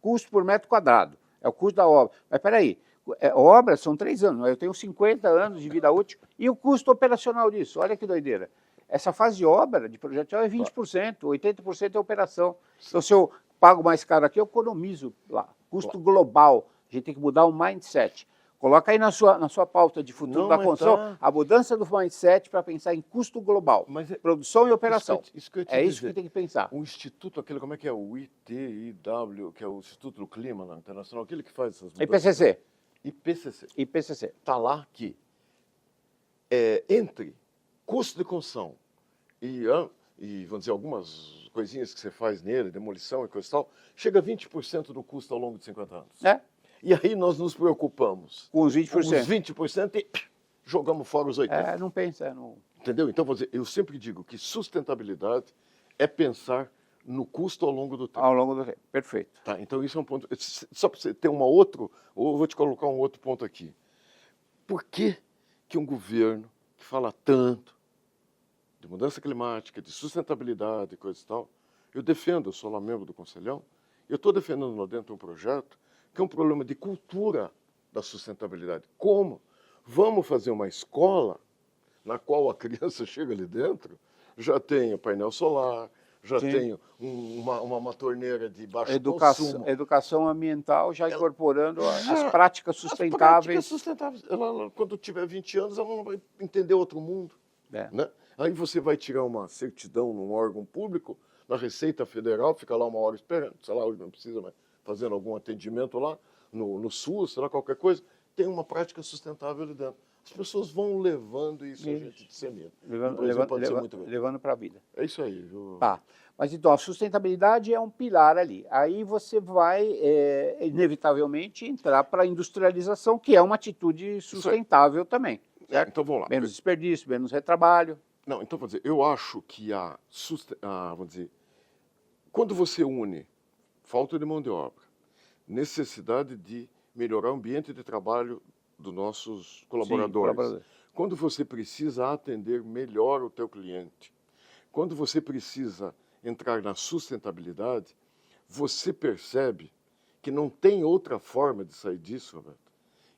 custo por metro quadrado, é o custo da obra. Mas peraí, obras são 3 anos, eu tenho 50 anos de vida útil, e o custo operacional disso? Olha que doideira. Essa fase de obra, de projeto, é 20%, 80% é operação. Então, se eu pago mais caro aqui, eu economizo lá. Custo global, a gente tem que mudar o mindset. Coloca aí na sua pauta de futuro da construção a mudança do mindset para pensar em custo global, produção e operação. Isso que tem que pensar. O Instituto, como é que é? O ITIW, que é o Instituto do Clima Internacional, aquele que faz essas mudanças. IPCC. Está lá que entre custo de construção e vamos dizer, algumas coisinhas que você faz nele, demolição e coisa e tal, chega a 20% do custo ao longo de 50 anos. E aí nós nos preocupamos com os 20%. Com os 20% e jogamos fora os 80%. Não pensa. Não... Entendeu? Então, vou dizer, eu sempre digo que sustentabilidade é pensar no custo ao longo do tempo. Ao longo do tempo, perfeito. Tá, então isso é um ponto. Só para você ter eu vou te colocar um outro ponto aqui. Por que um governo que fala tanto de mudança climática, de sustentabilidade e coisa e tal, eu sou lá membro do Conselhão, eu estou defendendo lá dentro um projeto que é um problema de cultura da sustentabilidade. Como? Vamos fazer uma escola na qual a criança chega ali dentro, já tem o painel solar, já tem uma torneira de baixo consumo. Educação ambiental, já incorporando as práticas sustentáveis. As práticas sustentáveis. Ela, quando tiver 20 anos, ela não vai entender outro mundo. Né? Aí você vai tirar uma certidão num órgão público, na Receita Federal, fica lá uma hora esperando, sei lá, hoje não precisa mais, fazendo algum atendimento lá, no SUS, sei lá, qualquer coisa, tem uma prática sustentável ali dentro. As pessoas vão levando isso, a gente dissemina. Levando para a vida. É isso aí. Viu? Tá. Mas então, a sustentabilidade é um pilar ali. Aí você vai, inevitavelmente, entrar para a industrialização, que é uma atitude sustentável também. Certo? Então vamos lá. Menos desperdício, menos retrabalho. Não, então vou dizer, eu acho que vamos dizer, quando você une falta de mão de obra, necessidade de melhorar o ambiente de trabalho dos nossos colaboradores, quando você precisa atender melhor o teu cliente, quando você precisa entrar na sustentabilidade, você percebe que não tem outra forma de sair disso, Roberto,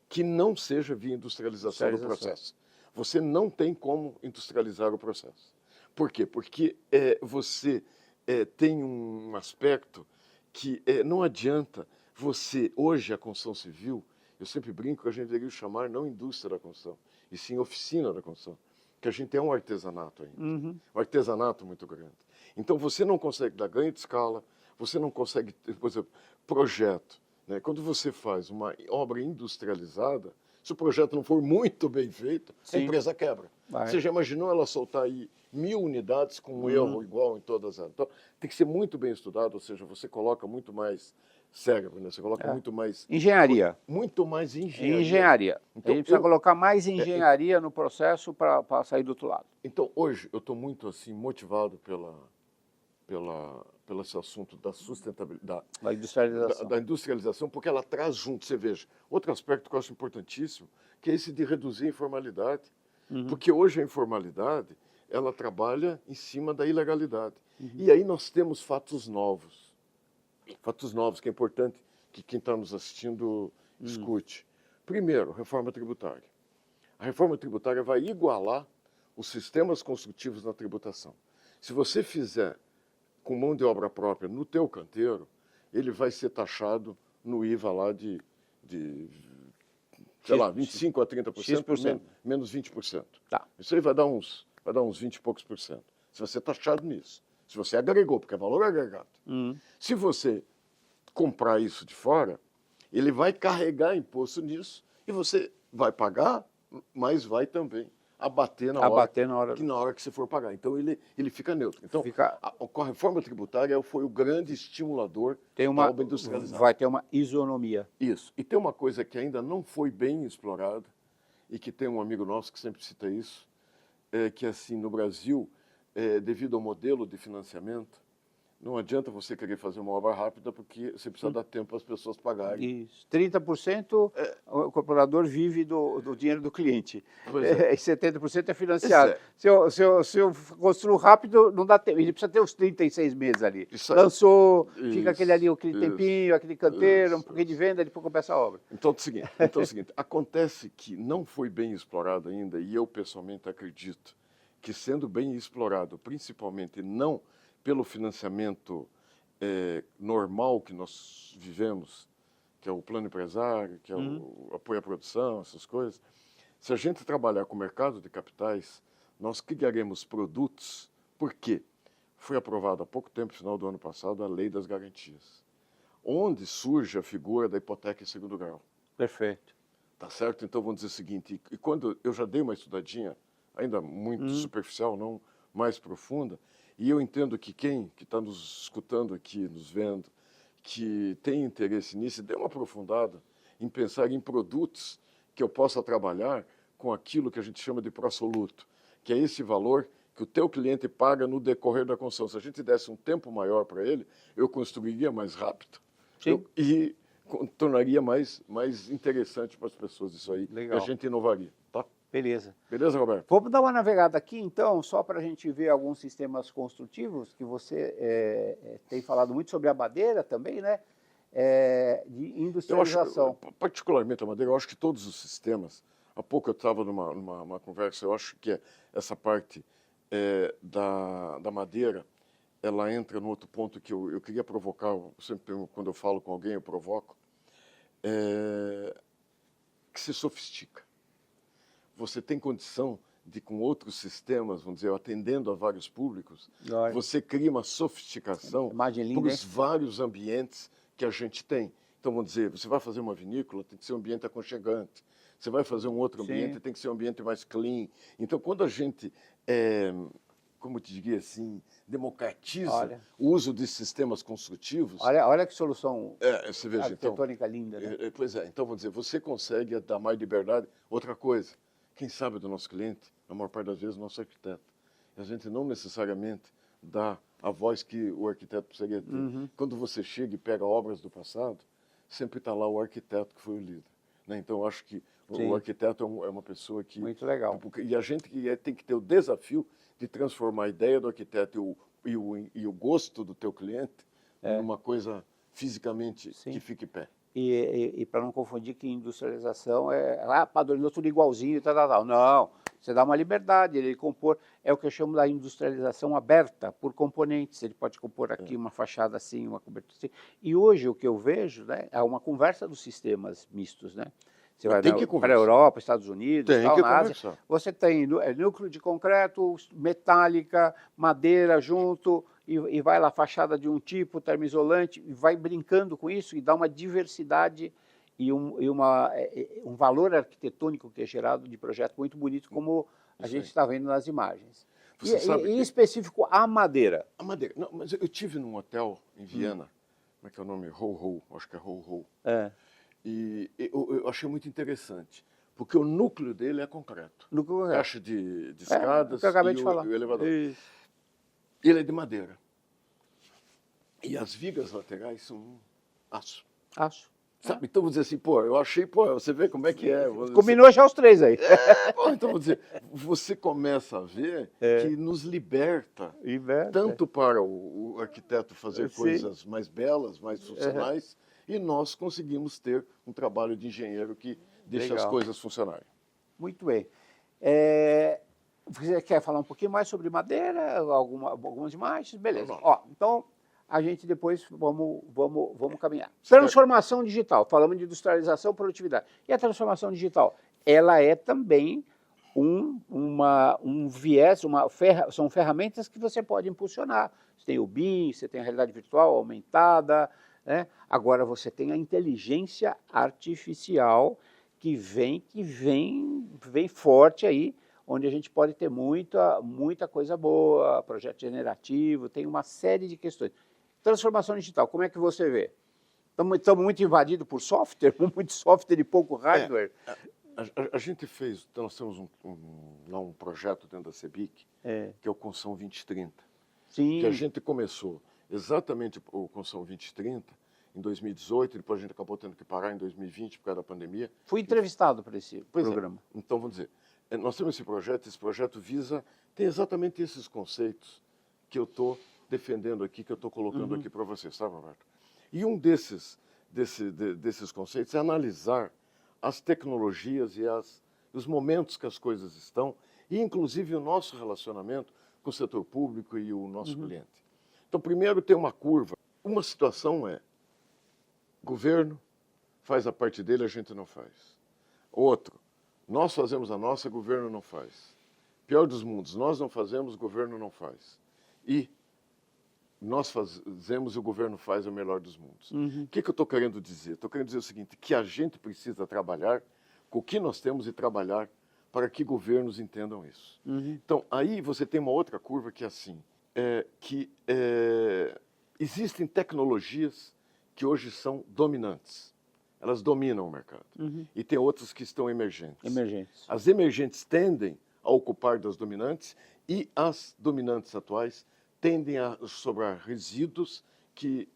que não seja via industrialização do processo. Você não tem como industrializar o processo. Por quê? Porque você tem um aspecto que não adianta você, hoje, a construção civil, eu sempre brinco que a gente deveria chamar não indústria da construção, e sim oficina da construção. que a gente é um artesanato ainda. Uhum. Um artesanato muito grande. Então, você não consegue dar ganho de escala, você não consegue, por exemplo, projeto. Né? Quando você faz uma obra industrializada, se o projeto não for muito bem feito, Sim. a empresa quebra. Vai. Você já imaginou ela soltar aí 1000 unidades com um erro igual em todas elas? Então, tem que ser muito bem estudado, ou seja, você coloca muito mais cérebro, né? Você coloca muito mais... Engenharia. Muito mais engenharia. Engenharia. Então, a gente precisa colocar mais engenharia no processo para sair do outro lado. Então, hoje, eu estou muito assim, motivado pelo esse assunto da sustentabilidade, Da industrialização. da industrialização, porque ela traz junto, você veja, outro aspecto que eu acho importantíssimo, que é esse de reduzir a informalidade. Porque hoje a informalidade, ela trabalha em cima da ilegalidade. E aí nós temos fatos novos que é importante que quem está nos assistindo escute. Primeiro, reforma tributária. A reforma tributária vai igualar os sistemas construtivos na tributação. Se você fizer com mão de obra própria no teu canteiro, ele vai ser taxado no IVA lá de sei lá, 25% a 30%, menos 20%. Tá. Isso aí vai dar uns 20 e poucos por cento. Se você é taxado nisso. Se você agregou, porque é valor agregado. Se você comprar isso de fora, ele vai carregar imposto nisso e você vai pagar, mas vai também abater na hora que você for pagar. Então, ele fica neutro. Então, a reforma tributária foi o grande estimulador da obra industrializada. Vai ter uma isonomia. Isso. E tem uma coisa que ainda não foi bem explorada, e que tem um amigo nosso que sempre cita isso, que assim, no Brasil, devido ao modelo de financiamento, não adianta você querer fazer uma obra rápida porque você precisa dar tempo para as pessoas pagarem. Isso. 30% o cooperador vive do dinheiro do cliente. E 70% é financiado. Se eu construo rápido, não dá tempo. Ele precisa ter os 36 meses ali. Lançou, fica aquele tempinho, aquele canteiro, um pouquinho de venda, depois começa a obra. Então é o seguinte, acontece que não foi bem explorado ainda, e eu pessoalmente acredito que sendo bem explorado, principalmente não pelo financiamento normal que nós vivemos, que é o plano empresário, que é o apoio à produção, essas coisas, se a gente trabalhar com o mercado de capitais, nós criaremos produtos, porque foi aprovada há pouco tempo, no final do ano passado, a Lei das Garantias, onde surge a figura da hipoteca em segundo grau. Perfeito. Tá certo? Então, vamos dizer o seguinte, e quando eu já dei uma estudadinha, ainda muito superficial, não mais profunda, e eu entendo que quem que está nos escutando aqui, nos vendo, que tem interesse nisso, dê uma aprofundada em pensar em produtos que eu possa trabalhar com aquilo que a gente chama de pró-soluto, que é esse valor que o teu cliente paga no decorrer da construção. Se a gente desse um tempo maior para ele, eu construiria mais rápido e tornaria mais interessante para as pessoas isso aí. Legal. E a gente inovaria, tá? Beleza. Beleza, Roberto? Vamos dar uma navegada aqui, então, só para a gente ver alguns sistemas construtivos, que você tem falado muito sobre a madeira também, né? De industrialização. Eu acho, particularmente a madeira, eu acho que todos os sistemas, há pouco eu estava numa conversa, eu acho que essa parte da madeira, ela entra no outro ponto que eu queria provocar, sempre quando eu falo com alguém eu provoco, que se sofistica. Você tem condição de, com outros sistemas, vamos dizer, atendendo a vários públicos, você cria uma sofisticação para os vários ambientes que a gente tem. Então, vamos dizer, você vai fazer uma vinícola, tem que ser um ambiente aconchegante. Você vai fazer um outro ambiente, tem que ser um ambiente mais clean. Então, quando a gente, como eu te diria assim, democratiza o uso de sistemas construtivos... Olha que solução você veja, arquitetônica linda, né? Pois é, então, vamos dizer, você consegue dar mais liberdade. Outra coisa, quem sabe do nosso cliente, na maior parte das vezes, o nosso arquiteto. A gente não necessariamente dá a voz que o arquiteto precisaria ter. Quando você chega e pega obras do passado, sempre está lá o arquiteto que foi o líder. Né? Então, eu acho que o arquiteto é uma pessoa que... Muito legal. E a gente tem que ter o desafio de transformar a ideia do arquiteto e o gosto do teu cliente numa coisa fisicamente que fique em pé. E para não confundir que industrialização padronizou tudo igualzinho e tal. Não, você dá uma liberdade, ele compor, é o que eu chamo da industrialização aberta, por componentes. Ele pode compor aqui uma fachada assim, uma cobertura assim. E hoje o que eu vejo, né, é uma conversa dos sistemas mistos, né? Você vai Tem que para a conversar. Europa, Estados Unidos, Tem tal, que na Ásia. conversar. Você tem núcleo de concreto, metálica, madeira junto, e vai lá, fachada de um tipo, termoisolante, e vai brincando com isso e dá uma diversidade e um valor arquitetônico que é gerado de projeto muito bonito, como a gente está vendo nas imagens. Você sabe em específico, a madeira. A madeira. Não, mas eu tive num hotel em Viena, como é que é o nome? Ho-Ho, acho que é Ho-Ho. É. E eu achei muito interessante, porque o núcleo dele é concreto. Núcleo concreto. Caixa de escadas que eu acabei de e falar. o elevador. Isso. Ele é de madeira. E as vigas laterais são aço. Acho. Sabe? Então, vou dizer assim, pô, eu achei, pô, você vê como é que é. Combinou já os três aí. Pô, então, vou dizer, você começa a ver que nos liberta, tanto para o arquiteto fazer coisas mais belas, mais funcionais, e nós conseguimos ter um trabalho de engenheiro que deixa as coisas funcionarem. Muito bem. Você quer falar um pouquinho mais sobre madeira, algumas imagens? Beleza. Não. Ó, então, a gente depois vamos caminhar. Transformação digital. Falamos de industrialização e produtividade. E a transformação digital? Ela é também um viés, são ferramentas que você pode impulsionar. Você tem o BIM, você tem a realidade virtual aumentada, né? Agora você tem a inteligência artificial que vem forte aí, onde a gente pode ter muita coisa boa, projeto generativo, tem uma série de questões. Transformação digital, como é que você vê? Estamos muito invadidos por software, muito software e pouco hardware. A gente fez, então nós temos um projeto dentro da CEBIC, que é o Conção 2030. Sim. Que a gente começou exatamente o Conção 2030 em 2018, depois a gente acabou tendo que parar em 2020 por causa da pandemia. Fui entrevistado para esse programa. Então, vamos dizer, nós temos esse projeto tem exatamente esses conceitos que eu estou defendendo aqui, que eu estou colocando aqui para vocês, sabe, Roberto? E um desses conceitos é analisar as tecnologias e os momentos que as coisas estão, e inclusive o nosso relacionamento com o setor público e o nosso cliente. Então, primeiro tem uma curva. Uma situação é, governo faz a parte dele, a gente não faz. Outro, nós fazemos a nossa, governo não faz. Pior dos mundos, nós não fazemos, governo não faz. E nós fazemos e o governo faz o melhor dos mundos. O que eu estou querendo dizer? Estou querendo dizer o seguinte, que a gente precisa trabalhar com o que nós temos e trabalhar para que governos entendam isso. Então, aí você tem uma outra curva que é assim, existem tecnologias que hoje são dominantes. Elas dominam o mercado. E tem outras que estão emergentes. As emergentes tendem a ocupar das dominantes e as dominantes atuais tendem a sobrar resíduos que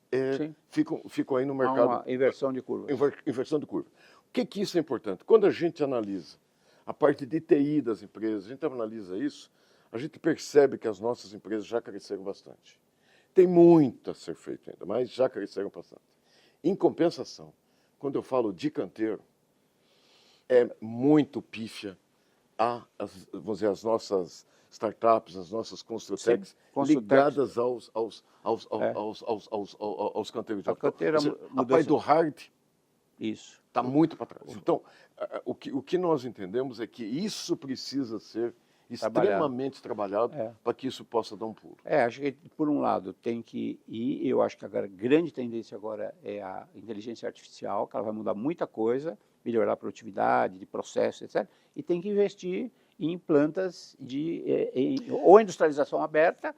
ficam aí no mercado. Há uma inversão de curva. Inversão de curva. O que isso é importante? Quando a gente analisa a parte de TI das empresas, a gente analisa isso, a gente percebe que as nossas empresas já cresceram bastante. Tem muito a ser feito ainda, mas já cresceram bastante. Em compensação, quando eu falo de canteiro, é muito pífia vamos dizer, as nossas startups, as nossas Construtecs, ligadas aos canteiros de algodão. A parte do hard está muito para trás. Então, o que nós entendemos é que isso precisa ser extremamente trabalhado para que isso possa dar um pulo. Acho que, por um lado, tem que ir, eu acho que a grande tendência agora é a inteligência artificial, que ela vai mudar muita coisa, melhorar a produtividade, de processos, etc. E tem que investir em plantas ou industrialização aberta,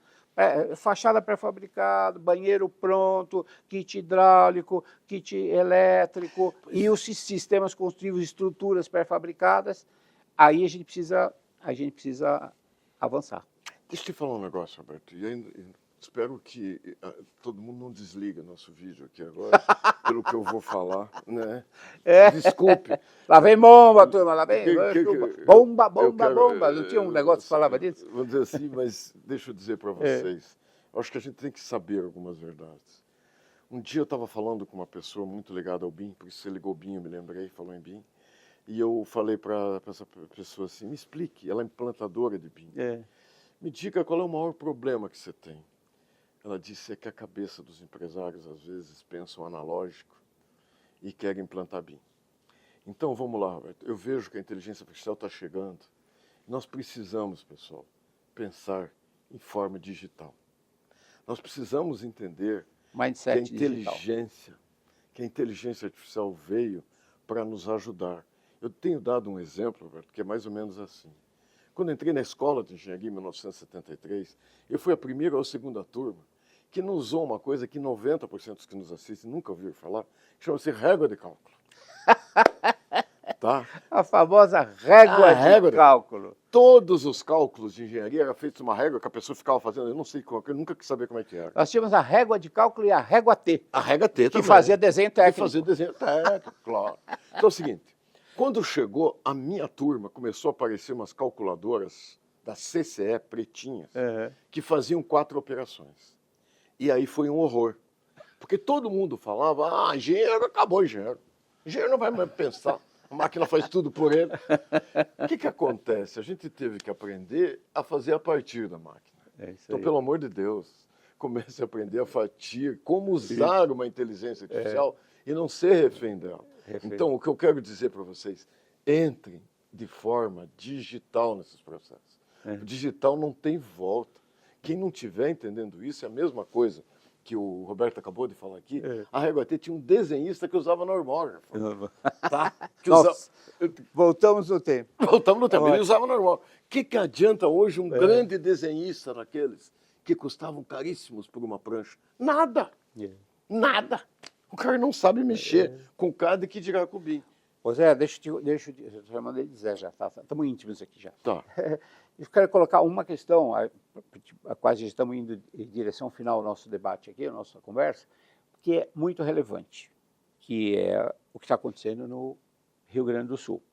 fachada pré-fabricada, banheiro pronto, kit hidráulico, kit elétrico e os sistemas construtivos, estruturas pré-fabricadas. Aí a gente precisa avançar. Deixa eu te falar um negócio, Roberto. Espero que todo mundo não desliga nosso vídeo aqui agora, pelo que eu vou falar, né? Desculpe. Lá vem bomba, turma, lá vem bomba. Não tinha um negócio que falava disso? Vamos dizer assim, mas deixa eu dizer para vocês. Eu acho que a gente tem que saber algumas verdades. Um dia eu estava falando com uma pessoa muito ligada ao BIM, por isso você ligou BIM, eu me lembrei, falou em BIM. E eu falei para essa pessoa assim, me explique, ela é implantadora de BIM. Me diga qual é o maior problema que você tem. Ela disse que a cabeça dos empresários, às vezes, pensam analógico e querem implantar BIM. Então, vamos lá, Roberto. Eu vejo que a inteligência artificial está chegando. Nós precisamos, pessoal, pensar em forma digital. Nós precisamos entender Mindset que digital. que a inteligência artificial veio para nos ajudar. Eu tenho dado um exemplo, Roberto, que é mais ou menos assim. Quando entrei na escola de engenharia em 1973, eu fui a primeira ou segunda turma que não usou uma coisa que 90% dos que nos assistem nunca ouviram falar, que chama-se régua de cálculo. Tá? A famosa régua de cálculo. Todos os cálculos de engenharia eram feitos uma régua que a pessoa ficava fazendo, eu não sei como, eu nunca quis saber como é que era. Nós tínhamos a régua de cálculo e a régua T. A régua T também. Que fazia desenho técnico. Que fazia desenho técnico, claro. Então é o seguinte, quando chegou a minha turma, começou a aparecer umas calculadoras da CCE pretinhas, que faziam 4 operações. E aí foi um horror. Porque todo mundo falava, engenheiro, acabou engenheiro. Engenheiro não vai mais pensar. A máquina faz tudo por ele. O que acontece? A gente teve que aprender a fazer a partir da máquina. Então, pelo amor de Deus, comece a aprender a partir, como usar uma inteligência artificial e não ser refém dela. Então, o que eu quero dizer para vocês, entrem de forma digital nesses processos. O digital não tem volta. Quem não estiver entendendo isso é a mesma coisa que o Roberto acabou de falar aqui. A régua T tinha um desenhista que usava normal. Tá? Voltamos no tempo. Voltamos no tempo. Ele usava normal. O que adianta hoje um grande desenhista daqueles que custavam caríssimos por uma prancha? Nada. Nada. O cara não sabe mexer com cada que dirá com o BIM. Ô Zé, deixa eu chamar ele de Zé já, tá? Estamos íntimos aqui já. Tá. Eu quero colocar uma questão, quase estamos indo em direção final ao nosso debate aqui, a nossa conversa, que é muito relevante, que é o que está acontecendo no Rio Grande do Sul.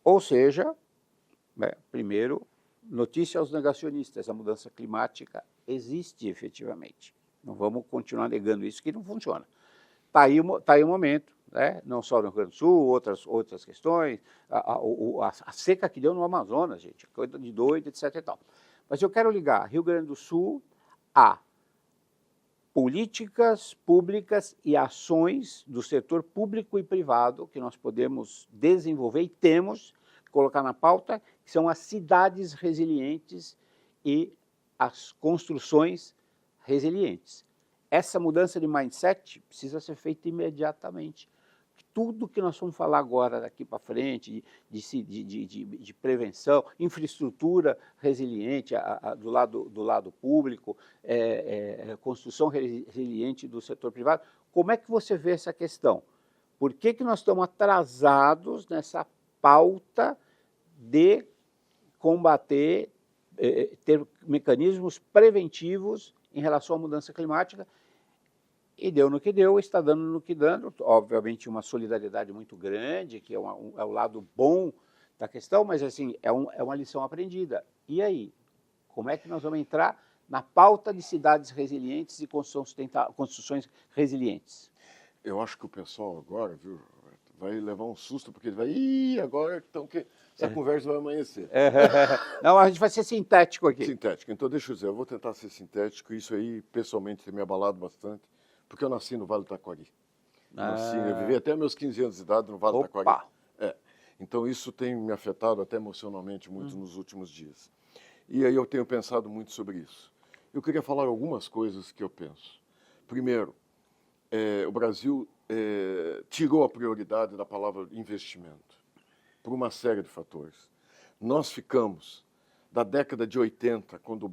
Ou seja, primeiro, notícia aos negacionistas, a mudança climática existe efetivamente. Não vamos continuar negando isso, que não funciona. Está aí o momento, né? Não só no Rio Grande do Sul, outras questões, a seca que deu no Amazonas, gente, coisa de doido, etc. e tal. Mas eu quero ligar Rio Grande do Sul a políticas públicas e ações do setor público e privado que nós podemos desenvolver e temos que colocar na pauta, que são as cidades resilientes e as construções resilientes. Essa mudança de mindset precisa ser feita imediatamente. Tudo que nós vamos falar agora, daqui para frente, de prevenção, infraestrutura resiliente do lado público, construção resiliente do setor privado, como é que você vê essa questão? Por que nós estamos atrasados nessa pauta de combater, ter mecanismos preventivos em relação à mudança climática? E deu no que deu, está dando no que dando, obviamente uma solidariedade muito grande, que é o lado bom da questão, mas assim, é uma lição aprendida. E aí, como é que nós vamos entrar na pauta de cidades resilientes e construções resilientes? Eu acho que o pessoal agora, viu, vai levar um susto, porque ele vai, agora então que essa conversa vai amanhecer. Não, a gente vai ser sintético aqui. Sintético. Então, deixa eu dizer, eu vou tentar ser sintético, isso aí, pessoalmente, tem me abalado bastante, porque eu nasci no Vale do Taquari. Eu vivi até meus 15 anos de idade no Vale do Taquari. Então, isso tem me afetado até emocionalmente muito nos últimos dias. E aí eu tenho pensado muito sobre isso. Eu queria falar algumas coisas que eu penso. Primeiro, o Brasil tirou a prioridade da palavra investimento, por uma série de fatores. Nós ficamos, da década de 80, quando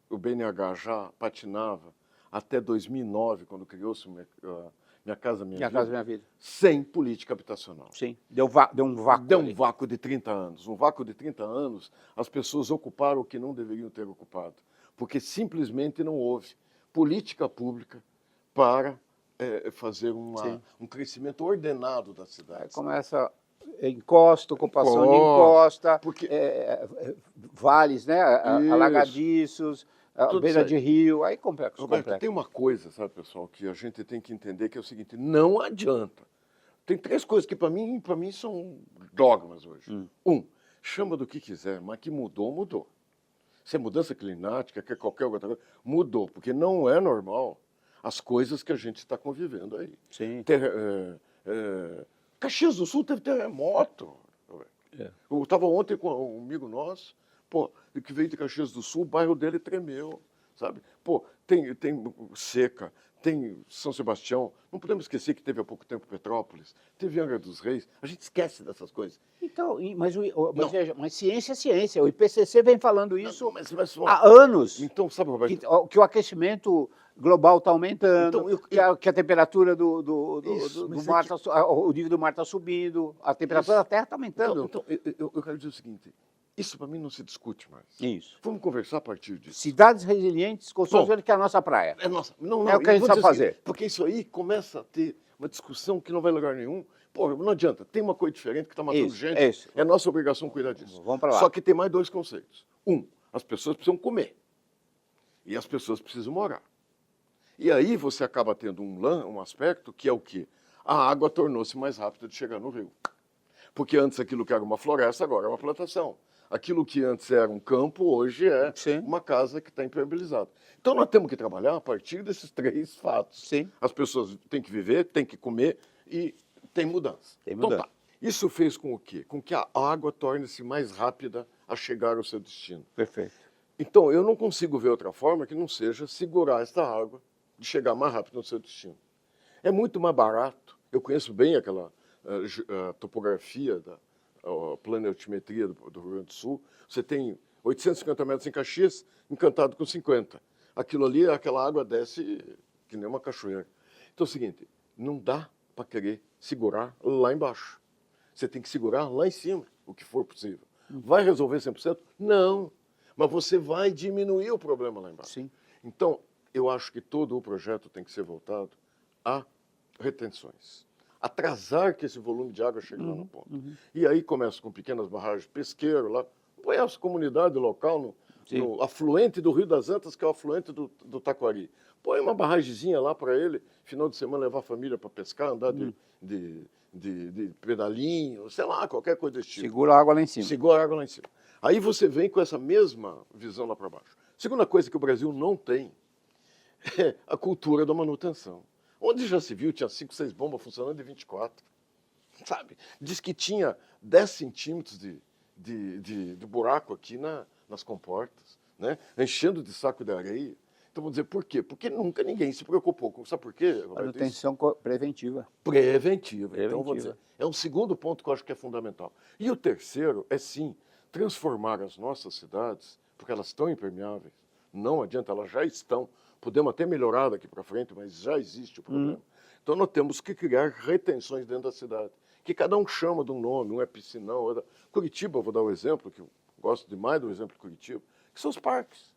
o BNH já patinava, até 2009, quando criou-se Minha Casa Minha Vida, sem política habitacional. Sim, deu um vácuo. Deu um vácuo de 30 anos. Um vácuo de 30 anos, as pessoas ocuparam o que não deveriam ter ocupado, porque simplesmente não houve política pública para fazer um crescimento ordenado das cidades. Começa ocupação de encosta, vales, né, alagadiços, beira de rio, aí complexo. Roberto, tem uma coisa, sabe, pessoal, que a gente tem que entender, que é o seguinte, não adianta. Tem 3 coisas que para mim são dogmas hoje. Chama do que quiser, mas que mudou. Se é mudança climática, que é qualquer outra coisa, mudou, porque não é normal as coisas que a gente está convivendo aí. Sim. Caxias do Sul teve terremoto. Eu estava ontem com um amigo nosso, pô, que veio de Caxias do Sul, o bairro dele tremeu, sabe? Pô, tem seca, tem São Sebastião, não podemos esquecer que teve há pouco tempo Petrópolis, teve Angra dos Reis, a gente esquece dessas coisas. Então, veja, mas ciência é ciência. O IPCC vem falando isso Não, há anos. Então, sabe, Roberto? Que o aquecimento global está aumentando, então, que a temperatura do mar, o nível do mar está subindo, a temperatura da Terra está aumentando. Então, eu quero dizer o seguinte, isso para mim não se discute mais. Isso. Vamos conversar a partir disso. Cidades resilientes, construindo que é a nossa praia. É nossa. Não, é o que a gente sabe fazer. Porque isso aí começa a ter uma discussão que não vai a lugar nenhum. Pô, não adianta, tem uma coisa diferente que está matando gente. É nossa obrigação cuidar disso. Vamos para lá. Só que tem mais dois conceitos. As pessoas precisam comer. E as pessoas precisam morar. E aí você acaba tendo um aspecto que é o quê? A água tornou-se mais rápida de chegar no rio. Porque antes aquilo que era uma floresta, agora é uma plantação. Aquilo que antes era um campo, hoje é uma casa que está impermeabilizada. Então nós temos que trabalhar a partir desses três fatos. Sim. As pessoas têm que viver, têm que comer e tem mudança. Então tá. Isso fez com o quê? Com que a água torne-se mais rápida a chegar ao seu destino. Perfeito. Então eu não consigo ver outra forma que não seja segurar esta água de chegar mais rápido no seu destino. É muito mais barato. Eu conheço bem aquela topografia a planetimetria do Rio Grande do Sul. Você tem 850 metros em Caxias, Encantado com 50. Aquilo ali, aquela água desce que nem uma cachoeira. Então é o seguinte, não dá para querer segurar lá embaixo. Você tem que segurar lá em cima, o que for possível. Vai resolver 100%? Não. Mas você vai diminuir o problema lá embaixo. Sim. Então, eu acho que todo o projeto tem que ser voltado a retenções. Atrasar que esse volume de água chegue lá na ponta. E aí começa com pequenas barragens, pesqueiro lá, põe essa comunidade local no afluente do Rio das Antas, que é o afluente do Taquari. Põe uma barragemzinha lá para ele, final de semana levar a família para pescar, andar de pedalinho, sei lá, qualquer coisa desse tipo. Segura a água lá em cima. Segura a água lá em cima. Aí você vem com essa mesma visão lá para baixo. Segunda coisa que o Brasil não tem é a cultura da manutenção. Onde já se viu, tinha 5, 6 bombas funcionando de 24. Sabe? Diz que tinha 10 centímetros de buraco aqui nas comportas, né? Enchendo de saco de areia. Então, vamos dizer, por quê? Porque nunca ninguém se preocupou. Sabe por quê, Roberto? Manutenção preventiva. Preventiva. Então, vou dizer, é um segundo ponto que eu acho que é fundamental. E o terceiro é, sim, transformar as nossas cidades, porque elas estão impermeáveis. Não adianta, elas já estão. Podemos até melhorar daqui para frente, mas já existe o problema. Então, nós temos que criar retenções dentro da cidade, que cada um chama de um nome, um é piscinão, outro... Curitiba, eu vou dar um exemplo, que eu gosto demais do exemplo de Curitiba, que são os parques.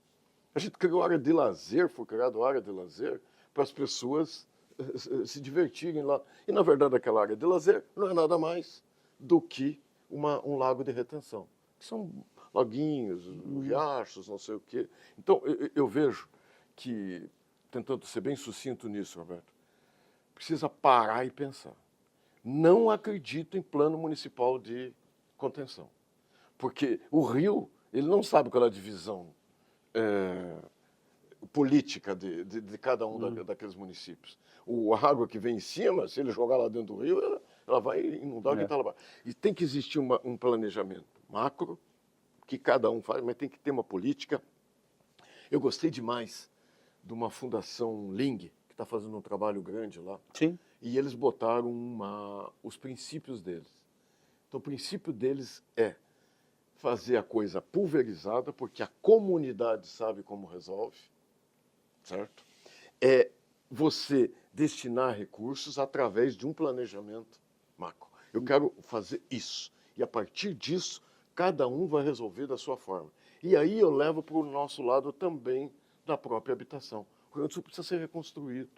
A gente criou área de lazer, foi criado área de lazer para as pessoas se divertirem lá. E, na verdade, aquela área de lazer não é nada mais do que um lago de retenção, que são laguinhos, riachos, não sei o quê. Então, eu vejo que, tentando ser bem sucinto nisso, Roberto, precisa parar e pensar. Não acredito em plano municipal de contenção, porque o Rio, ele não sabe qual é a divisão política de cada um daqueles municípios. A água que vem em cima, se ele jogar lá dentro do rio, ela vai inundar o que está lá abaixo. E tem que existir um planejamento macro, que cada um faz, mas tem que ter uma política. Eu gostei demais de uma fundação Ling, que está fazendo um trabalho grande lá. Sim. E eles botaram os princípios deles. Então, o princípio deles é fazer a coisa pulverizada, porque a comunidade sabe como resolve, certo? É você destinar recursos através de um planejamento macro. Eu quero fazer isso. E, a partir disso, cada um vai resolver da sua forma. E aí eu levo para o nosso lado também da própria habitação. O Rio Grande do Sul precisa ser reconstruído.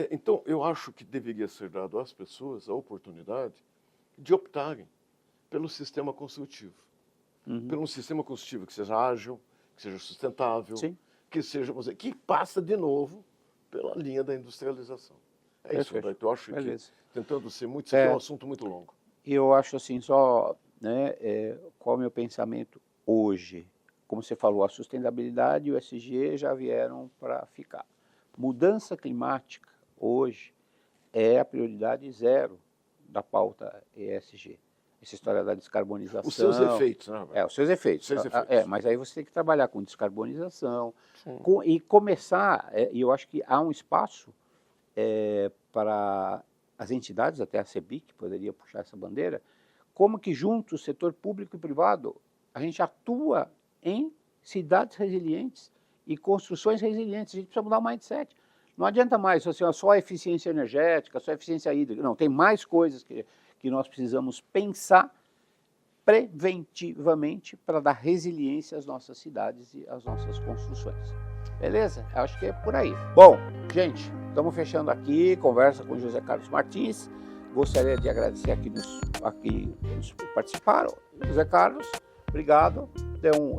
Então, eu acho que deveria ser dado às pessoas a oportunidade de optarem pelo sistema construtivo. Pelo um sistema construtivo que seja ágil, que seja sustentável, que seja, vamos dizer, que passa de novo pela linha da industrialização. É isso, Roberto. Eu acho que, tentando ser muito, isso aqui é um assunto muito longo. Eu acho assim, só, né, qual é o meu pensamento hoje? Como você falou, a sustentabilidade e o ESG já vieram para ficar. Mudança climática, hoje, é a prioridade zero da pauta ESG. Essa história da descarbonização. Os seus efeitos, né, Roberto? Os seus efeitos. Mas aí você tem que trabalhar com descarbonização e começar, e eu acho que há um espaço para as entidades, até a CEBIC poderia puxar essa bandeira, como que junto o setor público e privado, a gente atua em cidades resilientes e construções resilientes. A gente precisa mudar o mindset. Não adianta mais assim, só a eficiência energética, só a eficiência hídrica. Não, tem mais coisas que nós precisamos pensar preventivamente para dar resiliência às nossas cidades e às nossas construções. Beleza? Acho que é por aí. Bom, gente, estamos fechando aqui, conversa com José Carlos Martins. Gostaria de agradecer aqui nos participaram. José Carlos, obrigado.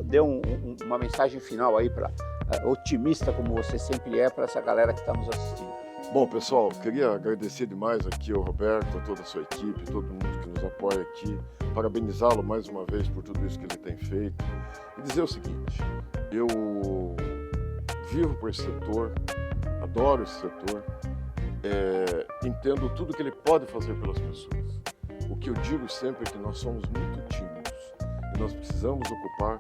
Dê uma mensagem final aí para otimista como você sempre é para essa galera que está nos assistindo. Bom, pessoal, queria agradecer demais aqui ao Roberto, a toda a sua equipe, todo mundo que nos apoia aqui, parabenizá-lo mais uma vez por tudo isso que ele tem feito e dizer o seguinte: eu vivo por esse setor, adoro esse setor, entendo tudo que ele pode fazer pelas pessoas. O que eu digo sempre é que nós somos muito tímidos e nós precisamos ocupar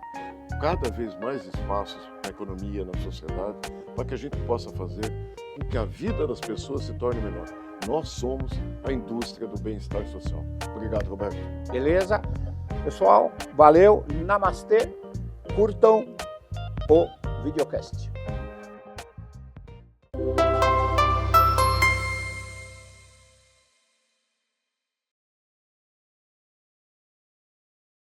cada vez mais espaços na economia, na sociedade, para que a gente possa fazer com que a vida das pessoas se torne melhor. Nós somos a indústria do bem-estar social. Obrigado, Roberto. Beleza? Pessoal, valeu, namastê, curtam o videocast.